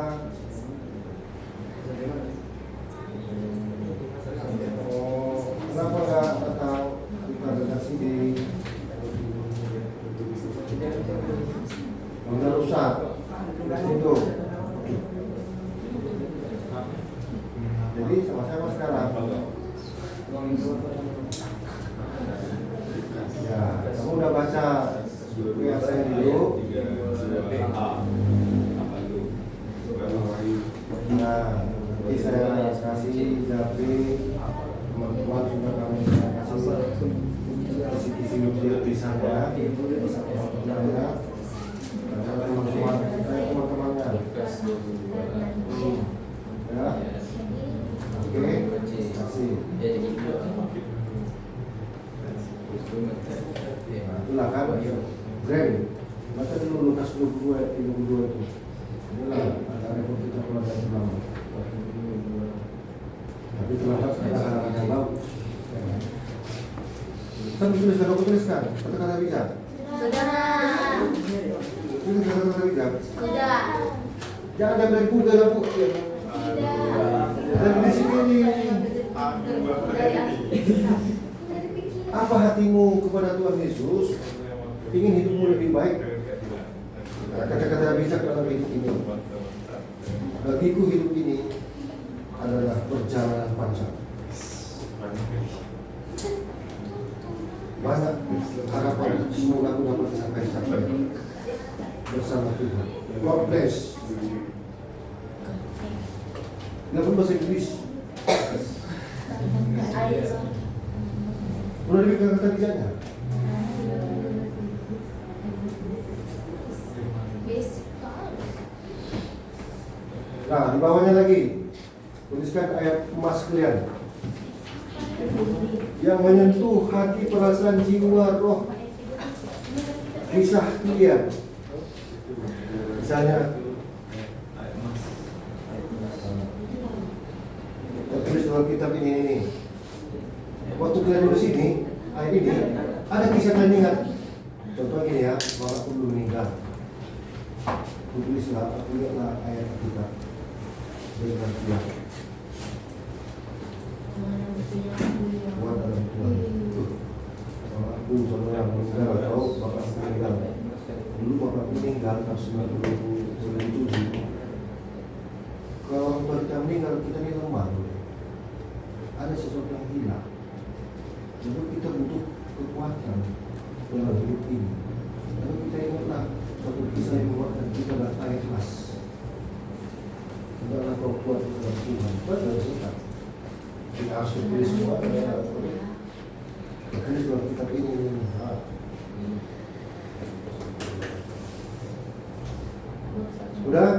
Oh, kenapa nggak datang kita datang sini? Udah rusak. Itu. Jadi sama siapa sekarang? Ya, kamu udah baca WA saya dulu. Nah, nanti saya kasih Japri teman-teman sudah kami kasih kisi-kisi tulisannya, teman-temannya, teman-temannya. Ya, oke, kasih. Nah, itulah kan, Ren, baca dulu Lukas 22 itu. Inilah ada repot kita kalau ada ulama. Tapi telah Sambil tuliskan, aku tuliskan kata-kata bijak. Sudah. Tulis kata-kata bijak. Sudah. Jangan dari Google aku. Tidak. Dan di sini apa hatimu kepada Tuhan Yesus? Ingin hidupmu lebih baik. Kata-kata bijak dalam hidup ini. Bagiku hidup ini adalah perjalanan panjang. Banyak harapan semoga aku dapat sampai bersama Tuhan. God bless. Nggak pun bahasa Inggris. Udah lebih kata bijaknya. Nah, di bawahnya lagi tuliskan ayat emas kalian yang menyentuh hati, perasaan, jiwa, roh, kisah kalian. Misalnya tulis dalam kitab ini. Waktu kalian dulu sini, ayat ini ada kisah kalian ingat. Contoh gini ya, waktu belum meninggal. Tulislah, aku lihatlah ayat kita. Dengan Tuhan. Tuhan dalam Tuhan. Aku contoh yang meninggal atau bapak meninggal. Dulu bapak meninggal tahun 1997. Kalau kita meninggal kita ini lemah. Ada sesuatu yang hilang. Jadi kita butuh kekuatan dalam hidup ini. Lalu kita ingatlah suatu kisah yang membuatkan kita dan ayat emas. Tidaklah kau kuat dalam Tuhan. Betul kita. Kita harus tulis semua. Tulis dalam kitab ini. Sudah?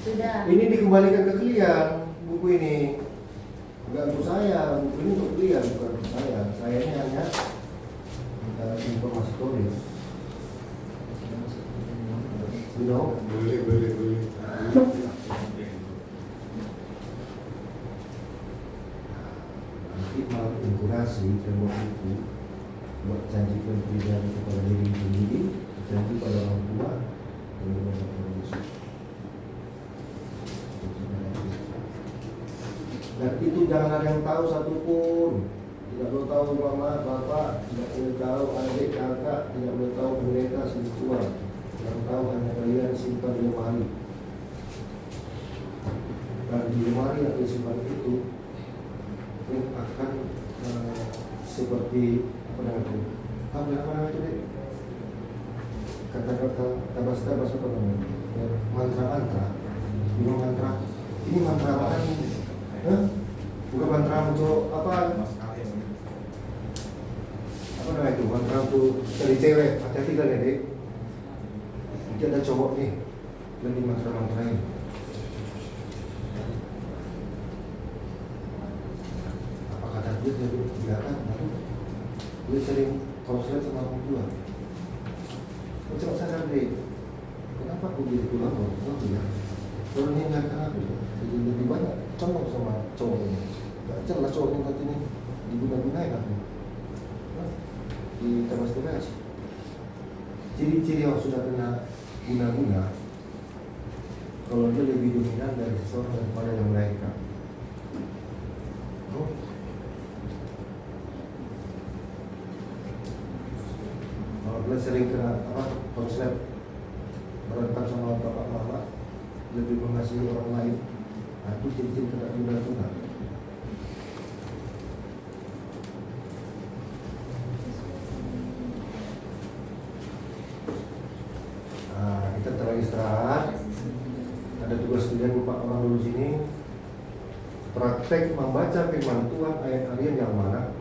Sudah. Ini dikembalikan ke kalian buku ini. Bukan untuk saya, buku ini untuk kalian, bukan untuk saya. Saya ini hanya minta informasi tulis. Boleh. Nanti malam inkurasi dan buku buat janjikan pribadi kepada diri sendiri, janji pada orang tua, dan kepada Tuhan Yesus. Dan itu jangan ada yang tahu satupun. Tidak boleh tahu mama, bapak, tidak boleh tahu adik, kakak, tidak boleh tahu pendeta, spiritual. Yang tahu hanya kalian simpan di lemari. Dan di lemari yang disimpan itu akan seperti apa namanya? Apa namanya itu? Kata-kata bahasa apa namanya? Mantra-mantra. Ini mantra apa? Bukan mantra untuk apa? Apa namanya itu? Mantra untuk cari cewek. Hati-hati kan ya, Dek? Nanti ada cowok nih lagi mantra-mantra ini. Apa kata dia biarkan lalu dia sering konsul sama orang tua. Coba sadar deh, kenapa aku jadi pulang orang tua ya? Kalau meninggalkan aku, jadi lebih banyak condong sama cowok ini. Gak jelas cowok ini nanti ini diguna-gunain aku. Di tabas-tabas. Ciri-ciri yang sudah kena guna-guna, kalau dia lebih dominan dari seseorang daripada yang lainnya. Kalau dia sering kena konslet berantem sama bapak mama, lebih mengasihi orang lain, nah, itu ciri-ciri kena guna-guna. Kita telah istirahat. Ada tugas kalian 4 orang dulu sini. Praktek membaca firman Tuhan ayat harian yang mana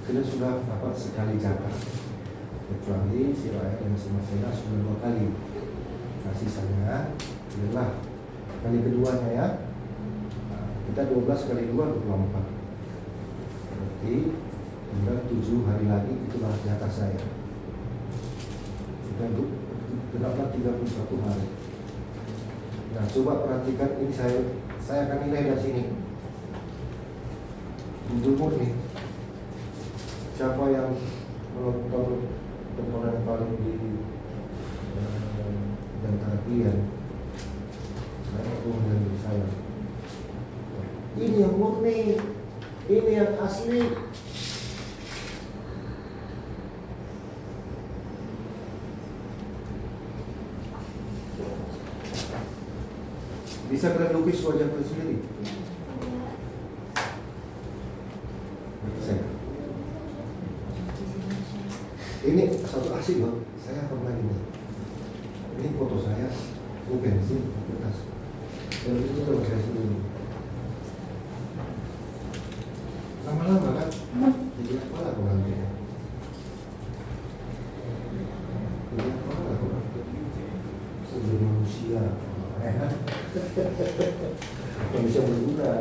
kalian sudah dapat sekali catat. Kecuali si ayat yang semasa sudah 2 kali. Nah, sisanya adalah kali keduanya ya. Nah, kita 12 kali 2 24. Berarti tinggal 7 hari lagi itulah jatah saya. Sudah genaplah 31 hari. Nah, coba perhatikan ini saya akan nilai dari sini. Judul murni. Siapa yang menonton tontonan paling di dan kalian, saya pun dari saya. Ini yang murni, ini yang asli. Bisa kalian lukis wajah kalian sendiri? Bisa. Ini satu asik loh. Saya pernah ini foto saya, ini pensil, kertas. Dan itu kalau saya sendiri. Lama-lama kan, jadi apa lah orang dia? Jadi apa lah orang? Sebagai manusia. Yang bisa berguna.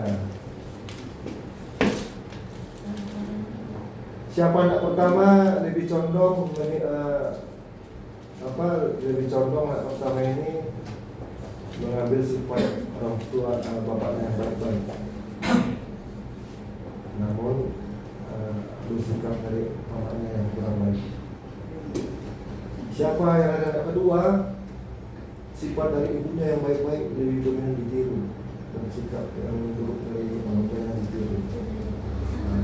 Siapa anak pertama lebih condong lebih condong anak pertama ini mengambil sifat orang tua bapaknya yang baik-baik, namun bersikap dari mamanya yang kurang baik. Siapa yang ada anak kedua, sifat dari ibunya yang baik-baik lebih dominan ditiru, dan sikap yang buruk dari orang tua yang ditiru.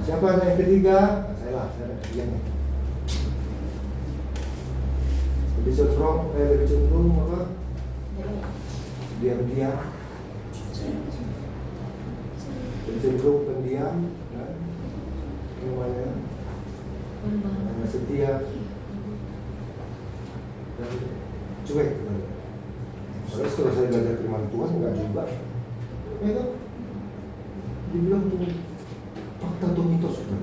Siapa anak yang ketiga? Saya ada ketiga nih. Lebih cenderung apa? Diam-diam. Lebih cenderung pendiam, kan? Namanya setia dan cuek. Soalnya setelah saya belajar firman Tuhan enggak juga. Ya kan? Dibilang tuh fakta atau mitos kan?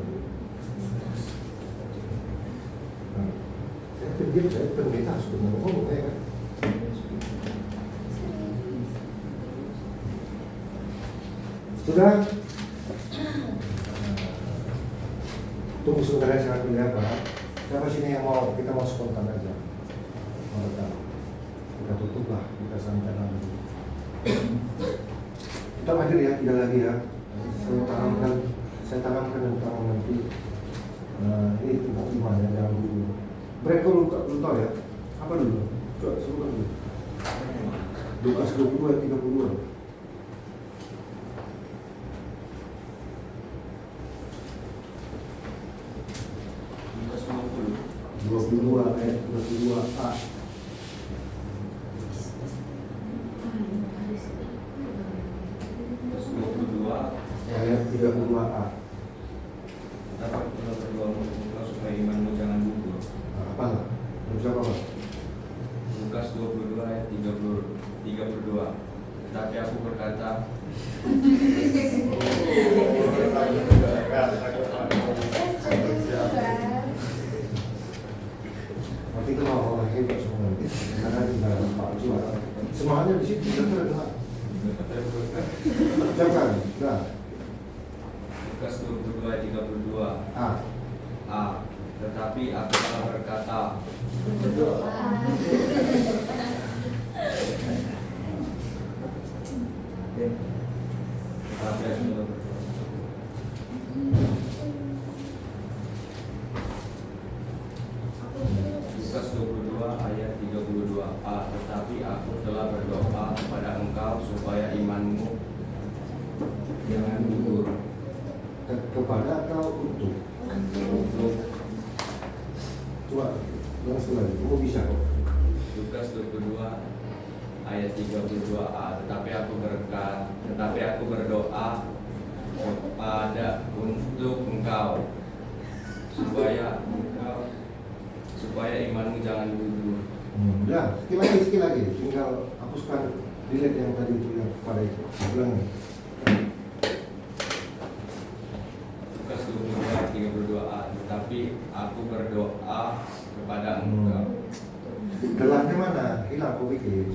Saya terdiam, saya pendeta sebenarnya, ya kan? Sudah? Tunggu sebentar, saya akan lihat Pak. Siapa sini yang mau, kita mau spontan aja. Mau tahu. Kita tutup lah, kita santai lagi. Kita hadir ya, tidak lagi ya. Saya tanamkan tentang nanti ini tentang iman ya, jangan dulu. Mereka belum tahu ya. Apa dulu? Coba sebutkan dulu. Lukas 22 ayat 32. Lukas 20. 22 ayat 22a. Ayat 32a. Dapat kalau berdoa untuk engkau supaya imanmu jangan gugur. Apa lah? Bisa apa? Lukas 22 ayat 32. Tetapi aku berkata, Nanti kalau orang hebat semua nanti, karena tinggal Pak Juara. Semangatnya di situ kita terdengar. Jangan, nah. Lukas 22 ayat 32. Tetapi aku telah berkata, tetapi aku telah berkata. Lukas 22 ayat 32a. Tetapi aku telah berdoa kepada engkau supaya imanmu jangan gugur. Kepada atau untuk? Coba, yang sekali, kamu bisa kok. Lukas 22 ayat 32a. Tetapi aku berdoa untuk engkau supaya imanmu jangan gugur. Udah, sekali lagi, tinggal hapuskan delete yang tadi itu yang pada itu. Ulangi. Lukas 22 ayat 32a. Tetapi aku berdoa kepada engkau. Gelapnya mana? Hilang aku pikir.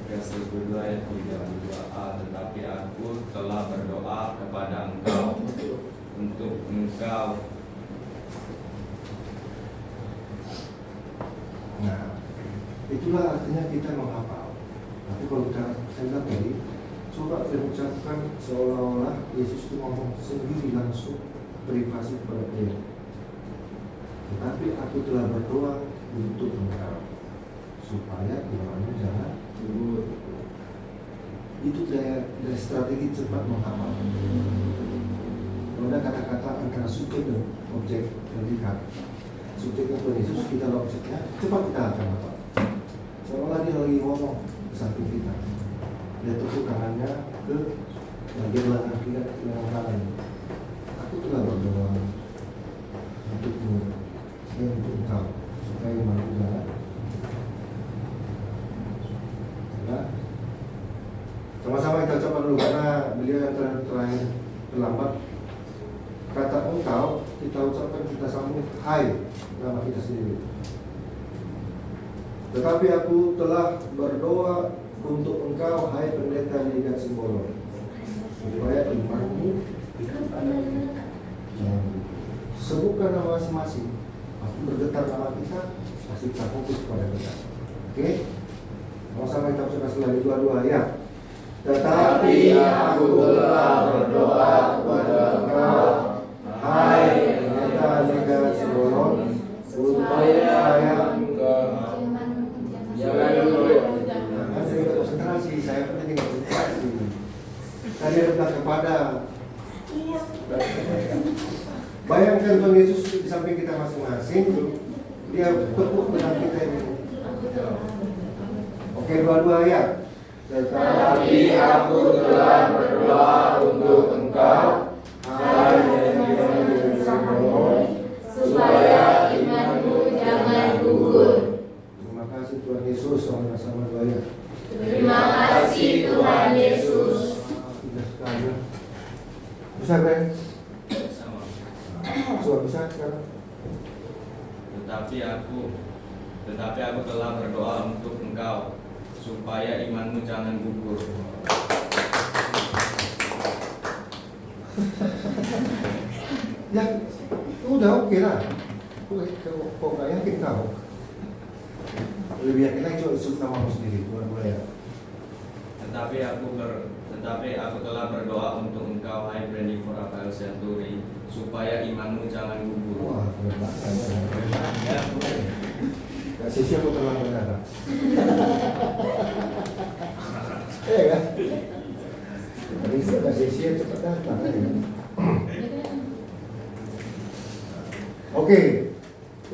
Lukas 22 ayat 32a. Tetapi aku telah berdoa kepada engkau untuk engkau. Nah, itulah artinya kita menghafal. Tapi kalau saya bilang tadi, coba diucapkan seolah-olah Yesus itu ngomong sendiri langsung privasi kepada dia. Tetapi aku telah berdoa untuk engkau supaya imanmu jangan gugur. Itu dari strategi cepat menghafal. Kalau ada kata-kata antara subjek dan objek predikat, subjeknya Tuhan Yesus, kita objeknya, cepat kita akan hafal. Seolah dia lagi ngomong ke samping kita. Dia tepuk tangannya ke bagian lengan kiri lengan kanan. Aku telah berdoa untukmu, untuk engkau, supaya imanmu jangan. Ya. Sama-sama kita ucapkan dulu karena beliau yang terakhir terlambat. Kata engkau kita ucapkan, kita sambung hai nama kita sendiri. Tetapi aku telah berdoa untuk engkau, hai pendeta Liga Simbolon, supaya imanmu jangan. Sebutkan nama masing-masing. Aku bergetar nama kita, pasti kita fokus pada kita. Oke? Sama-sama kita ucapkan sekali dua-dua ya. Tetapi aku telah berdoa kepada engkau, hai pendeta Liga Simbolon, supaya Jangan gugur. Saya konsentrasi, saya penting konsentrasi. Tadi adalah kepada. Bayangkan Tuhan Yesus di samping kita masing-masing, dia tepuk dengan kita ini. Oke, dua-dua ya. Tetapi aku telah berdoa untuk engkau, hai supaya imanmu jangan gugur. Terima kasih Tuhan Yesus, sama-sama doanya. Terima kasih Tuhan Yesus. Indah sekali. Bisa kan? Coba bisa sekarang. Tetapi aku telah berdoa untuk engkau, supaya imanmu jangan gugur. Ya, udah oke lah. Kok nggak yakin kau? Lebih yakin lagi coba sebut namamu sendiri, dua-dua ya. Tetapi aku telah berdoa untuk engkau, hai Brenifor Rafael Senturi, supaya imanmu jangan gugur. Wah, keren banget. Ya, gak sisi aku telah berdarah. Kan? Bisa gak sisi cepat datang kan? Oke,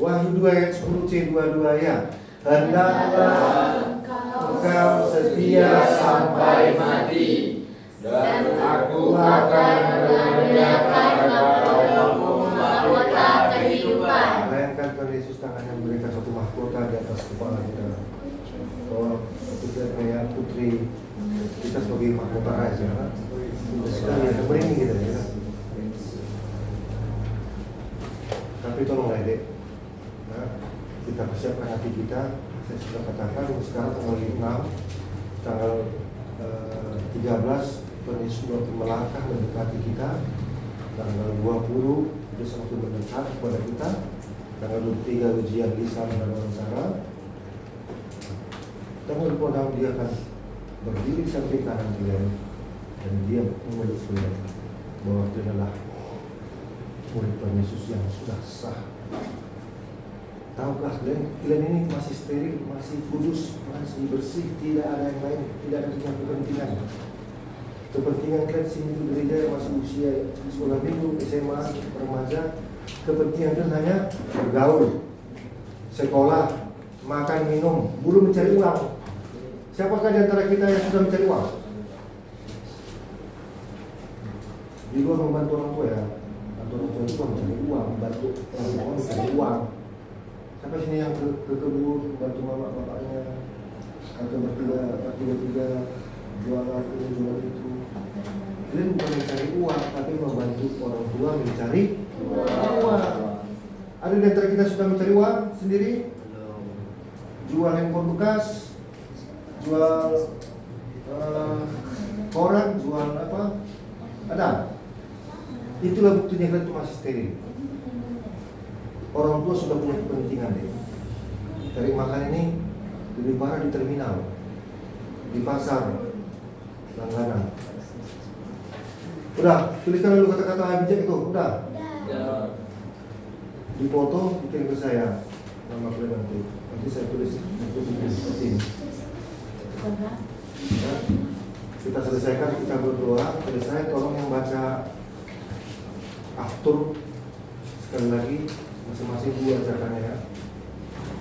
Wahyu 2 ayat 10c 22 ya. Hendaklah engkau setia sampai mati, Dan Aku akan mengaruniakan kepadamu mahkota kehidupan. Bayangkan Tuhan Yesus tangannya memberikan satu mahkota di atas kepala kita. Bahwa kita kayak putri, kita sebagai mahkota raja. Sudah sekali ada merinding kita ya. Tapi tolonglah dek, nah, kita persiapkan hati kita. Saya sudah katakan sekarang tanggal 6, tanggal 13 Tuhan Yesus sudah melangkah mendekati kita. Tanggal 20 dia semakin mendekat kepada kita. Tanggal 23 ujian lisan dan wawancara. Tanggal 26 dia akan berdiri di samping kanan kalian dan dia memeluk kalian bahwa dia adalah murid Tuhan Yesus yang sudah sah. Tahukah kalian ini masih steril, masih kudus, masih bersih, tidak ada yang lain, tidak ada kepentingan. Kepentingan kalian sini di gereja yang masih usia sekolah minggu, SMA, remaja, kepentingan kalian hanya bergaul, sekolah, makan, minum, belum mencari uang. Siapakah di antara kita yang sudah mencari uang? Di luar membantu orang tua ya, bantu orang tua itu mencari uang, bantu orang tua mencari uang. Sampai sini yang ke kebun, bantu mama bapaknya, atau bertiga jualan ini jualan itu. Kalian bukan mencari uang, tapi membantu orang tua mencari uang. Ada di antara kita sudah mencari uang sendiri? Jual handphone bekas, jual koran, jual apa? Ada? Itulah buktinya kalian itu masih steril. Orang tua sudah punya kepentingan deh. Cari makan ini lebih parah di terminal, di pasar, langganan. Udah, tuliskan dulu kata-kata bijak itu. Udah. Di foto bikin ke saya nama kalian nanti. Nanti saya tulis seperti ini. Ya. Kita selesaikan, kita berdoa. Selesai, tolong yang baca aftur sekali lagi masing-masing diajarkannya ya.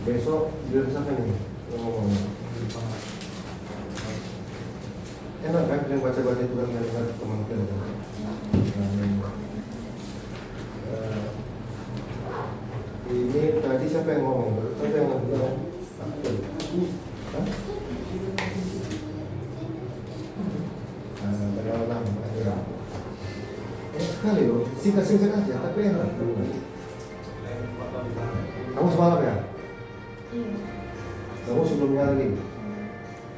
Besok biar siapa nih yang ngomongnya? Enak kan yang baca-baca itu kan kalimat teman kalian. Ini tadi siapa yang ngomong? Siapa yang ngomong? Hah? Enak sekali loh, singkat-singkat aja, tapi enak. Kamu semalam ya? Iya. Kamu sebelumnya lagi?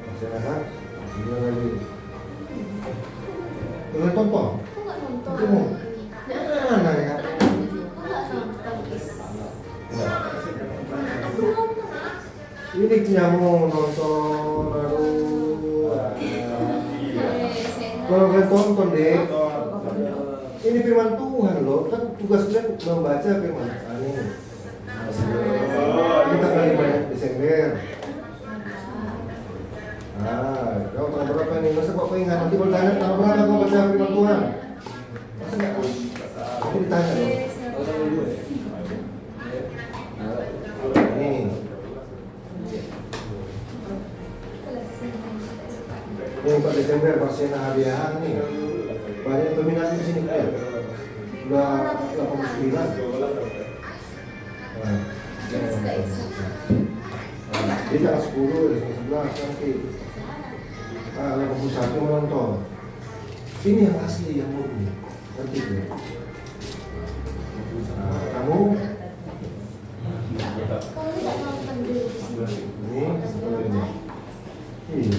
Masih enak? Sebelumnya lagi? Boleh tonton? Aku nggak nonton. Kamu? Nah, ya. Aku nggak nonton. Aku nonton. Ini kamu nonton, aduh. Kalau kalian tonton deh, ini firman Tuhan loh, kan tugas kalian membaca firman Tuhan. Ini tanggal 5 Desember. Kau tanggal berapa nih? Masa kok ingat? Nanti kalau tanya tanggal berapa kau baca firman Tuhan? Masa nggak? Nanti ditanya dong. Ini. Ini 4 Desember Parsena Hadiahan nih. Banyak peminat di sini kan. Udah 89. Jadi tanggal 10, 11 nanti 81 menonton. Ini yang asli, yang murni. Nanti ya. Kamu Kalau nggak nonton dulu di sini. ini ini.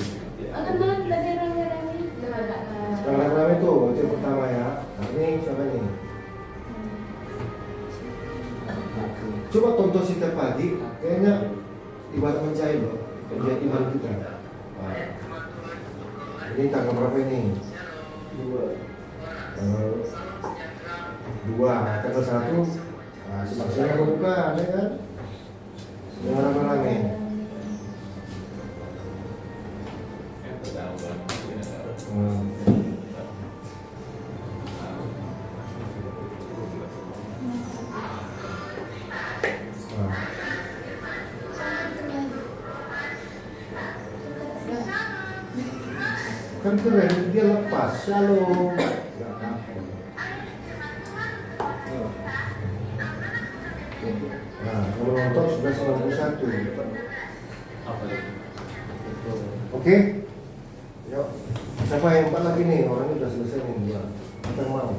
Teman tadi rame-rame. Yang rame-rame tuh, itu yang pertama ya. Nah, ini siapa nih? Coba tonton setiap pagi, kayaknya ibarat mencair loh, kerja iman kita. Nah, ini tanggal berapa ini? 2, tanggal 1. Nah, si maksudnya buka, ya kan? Yang rame-rame. Kan keren, dia lepas, shalom. Nah, kalau nonton sudah 91. Oke? Yuk. Siapa yang 4 lagi nih? Orangnya udah selesai nih, 2. Kita mau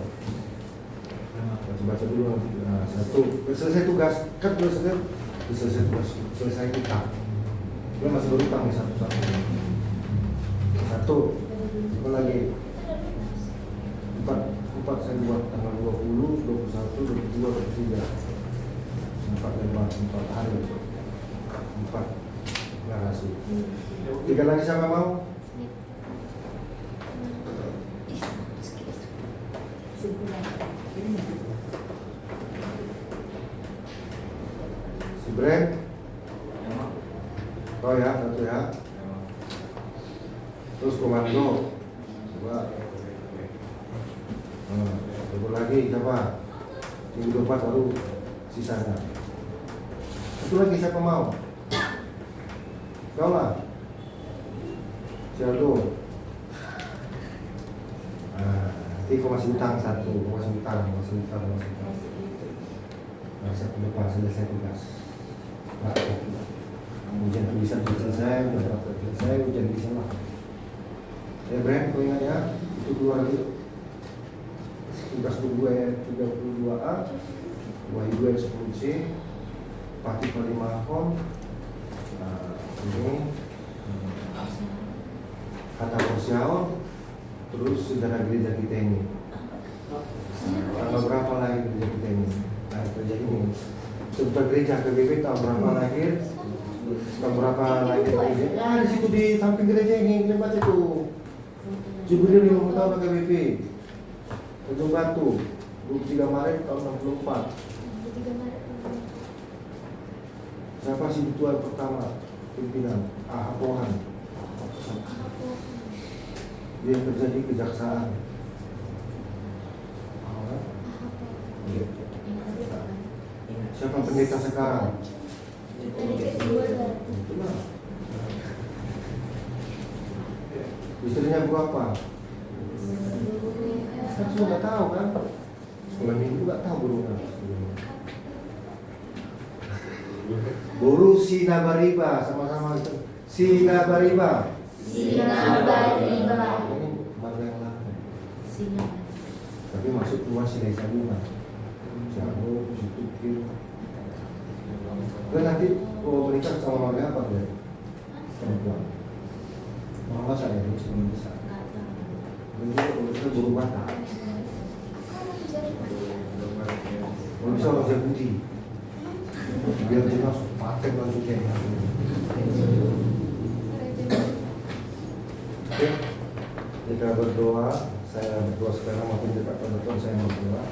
baca dulu nanti. Nah, 1. Selesai tugas, kan udah selesai tugas, selesai utang. Dia masih berutang nih 1. 1. Apa lagi? 4 saya buat tanggal 20, 21, 22, 23. 4 hari. 4 narasi. 3 lagi siapa mau? Si Brand. Oh ya, 1 ya. Terus komando. Coba. Coba lagi siapa? Minggu 4 baru sisanya. Satu lagi siapa mau? Kau lah. Sialdo. Nanti kau masih utang 1, masih utang. Nah, saya lupa selesai tugas. Nah, ujian tulisan selesai, udah selesai, ujian tulisan lah. Ya Brand, kau ingat ya? Itu 2 lagi. Tugas 32A, Wahyu 10C, Pati 5 Hon. Ini kata sosial, terus saudara gereja kita ini. Tanggal berapa lahir gereja kita ini? Nah, gereja ini. Sebutan gereja KBB tahun berapa lahir? Tahun berapa lahir gereja? Ya di situ di samping gereja ini, kita baca tuh. Jubilei 50 tahun KBP Ujung Batu 23 Maret tahun 64. Siapa sih tuan pertama pimpinan Pohan? Dia kerja di kejaksaan. Siapa pendeta sekarang? Istrinya Bu apa? Kan semua nggak tahu kan? Sekolah minggu nggak tahu gurunya. Guru Sinabariba, sama-sama Sinabariba. Sinabariba. Ini bangga yang lain. Sinabariba. Tapi masuk keluar si Desa Bunga. Jago, Situkin. Dan nanti kalau menikah sama marga apa dia? Perempuan. Mau nggak saya ini sebelum bisa. Itu guru mata. Kalau bisa orang saya putih. Biar jelas pakai lanjutnya. Oke, kita berdoa. Saya berdoa sekarang maupun dekat teman-teman saya berdoa.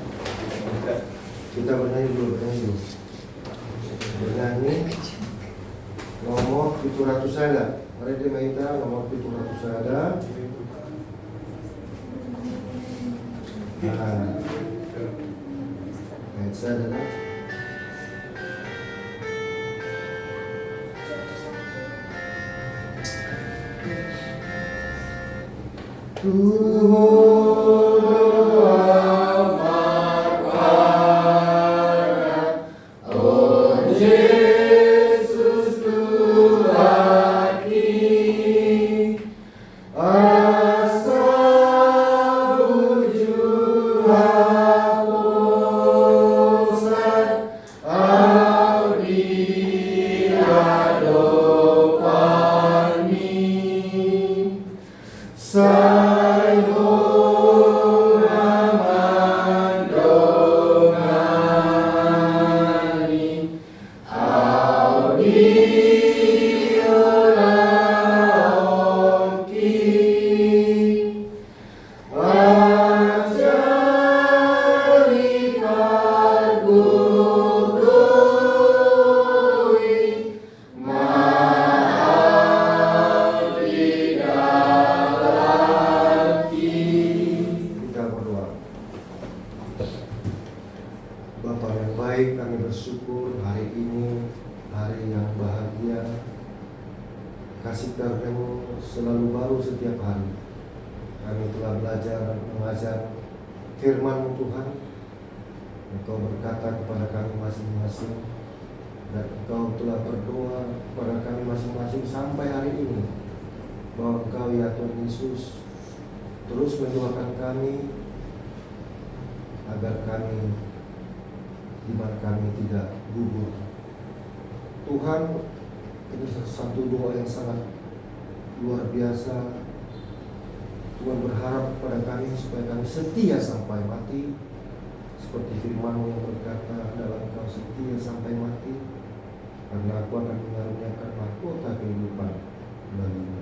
Kita bernyanyi dulu. Bernyanyi nomor 700 ada. Mari dimainkan nomor 700 ada. Saya adalah kasih karunia-Mu selalu baru setiap hari. Kami telah belajar mengajar firman-Mu Tuhan. Engkau berkata kepada kami masing-masing, dan Engkau telah berdoa kepada kami masing-masing sampai hari ini, bahwa Engkau ya Tuhan Yesus terus mendoakan kami agar kami iman kami tidak gugur. Tuhan, ini satu doa yang sangat luar biasa. Tuhan berharap kepada kami supaya kami setia sampai mati, seperti firman-Mu yang berkata, dalam Engkau setia sampai mati, karena Aku akan mengaruniakan mahkota kehidupan bagimu.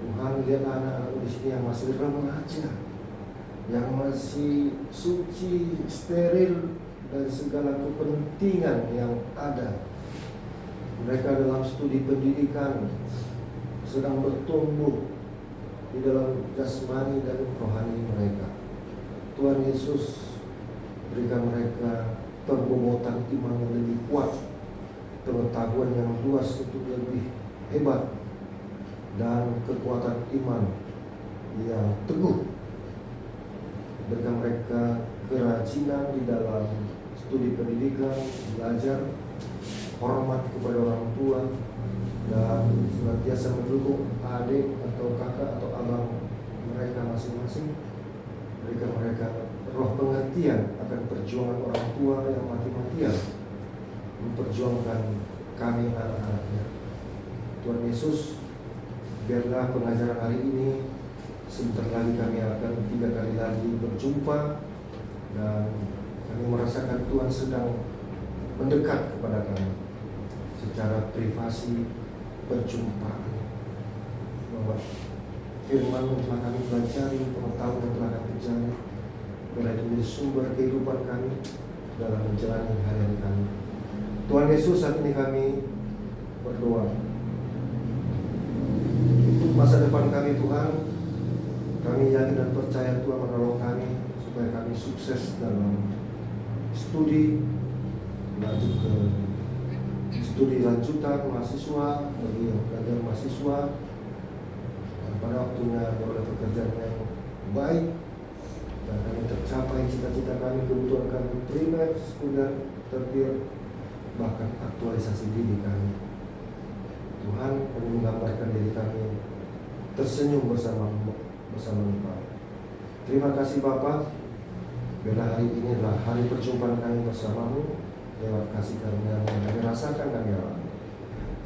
Tuhan, lihatlah anak-anak di sini yang masih remaja, yang masih suci, steril dari segala kepentingan yang ada. Mereka dalam studi pendidikan sedang bertumbuh di dalam jasmani dan rohani mereka. Tuhan Yesus, berikan mereka perbobotan iman yang lebih kuat, pengetahuan yang luas untuk lebih hebat, dan kekuatan iman yang teguh. Berikan mereka kerajinan di dalam studi pendidikan, belajar, hormat kepada orang tua, dan senantiasa mendukung adik atau kakak atau abang mereka masing-masing. Berikan mereka roh pengertian akan perjuangan orang tua yang mati-matian memperjuangkan kami anak-anaknya. Tuhan Yesus, biarlah pengajaran hari ini, sebentar lagi kami akan 3 kali lagi berjumpa, dan kami merasakan Tuhan sedang mendekat kepada kami secara privasi, perjumpaan, bahwa firman-Mu telah kami pelajari, pengetahuan yang telah kami pelajari, biarlah itu menjadi sumber kehidupan kami dalam menjalani hari-hari kami. Tuhan Yesus, saat ini kami berdoa untuk masa depan kami Tuhan. Kami yakin dan percaya Tuhan menolong kami supaya kami sukses dalam studi, lanjut ke studi lanjutan mahasiswa, bagi yang belajar mahasiswa, dan pada waktunya beroleh pekerjaan yang baik, dan kami tercapai cita-cita kami, kebutuhan kami primer, sekunder, tertier, bahkan aktualisasi diri kami. Tuhan, kami menggambarkan diri kami tersenyum bersama Engkau. Terima kasih Bapa. Biarlah hari ini adalah hari perjumpaan kami bersama-Mu lewat kasih karunia yang kami rasakan, kami alami.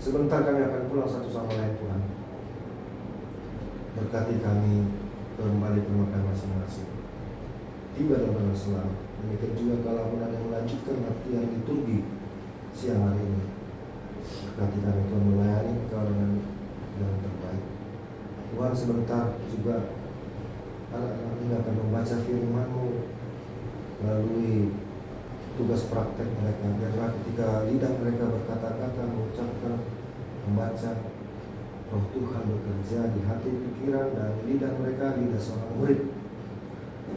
Sebentar kami akan pulang satu sama lain Tuhan. Berkati kami kembali ke makan masing-masing. Tiba dalam selamat. Demikian juga kalau pun ada yang melanjutkan latihan liturgi siang hari ini. Berkati kami Tuhan melayani Engkau dengan yang terbaik. Tuhan, sebentar juga anak-anak ini akan membaca firman-Mu melalui tugas praktek mereka. Biarlah ketika lidah mereka berkata-kata, mengucapkan, membaca, Roh Tuhan bekerja di hati, pikiran, dan lidah mereka, lidah seorang murid,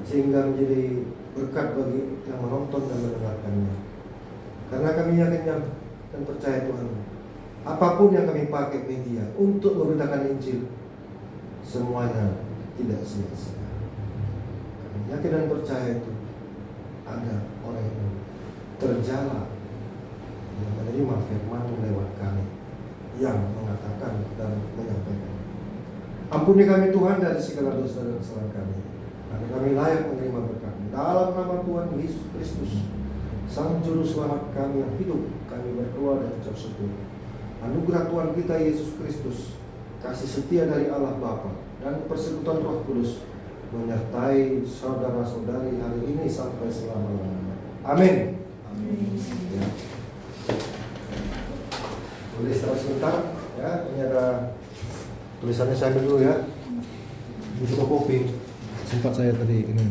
sehingga menjadi berkat bagi yang menonton dan mendengarkannya. Karena kami yakin dan percaya Tuhan, apapun yang kami pakai media untuk memberitakan Injil, semuanya tidak sia-sia. Kami yakin dan percaya itu ada orang yang terjala yang menerima firman lewat kami, yang mengatakan dan menyampaikan. Ampuni kami Tuhan dari segala dosa dan kesalahan kami, agar kami layak menerima berkat. Dalam nama Tuhan Yesus Kristus, Sang Juru Selamat kami yang hidup, kami berdoa dan ucap syukur. Anugerah Tuhan kita Yesus Kristus, kasih setia dari Allah Bapa, dan persekutuan Roh Kudus menyertai saudara-saudari hari ini sampai selama-lamanya. Amin. Amin. Ya. Boleh istirahat sebentar ya. Ini ada tulisannya, saya ambil dulu ya. Ini kopi sempat saya tadi ini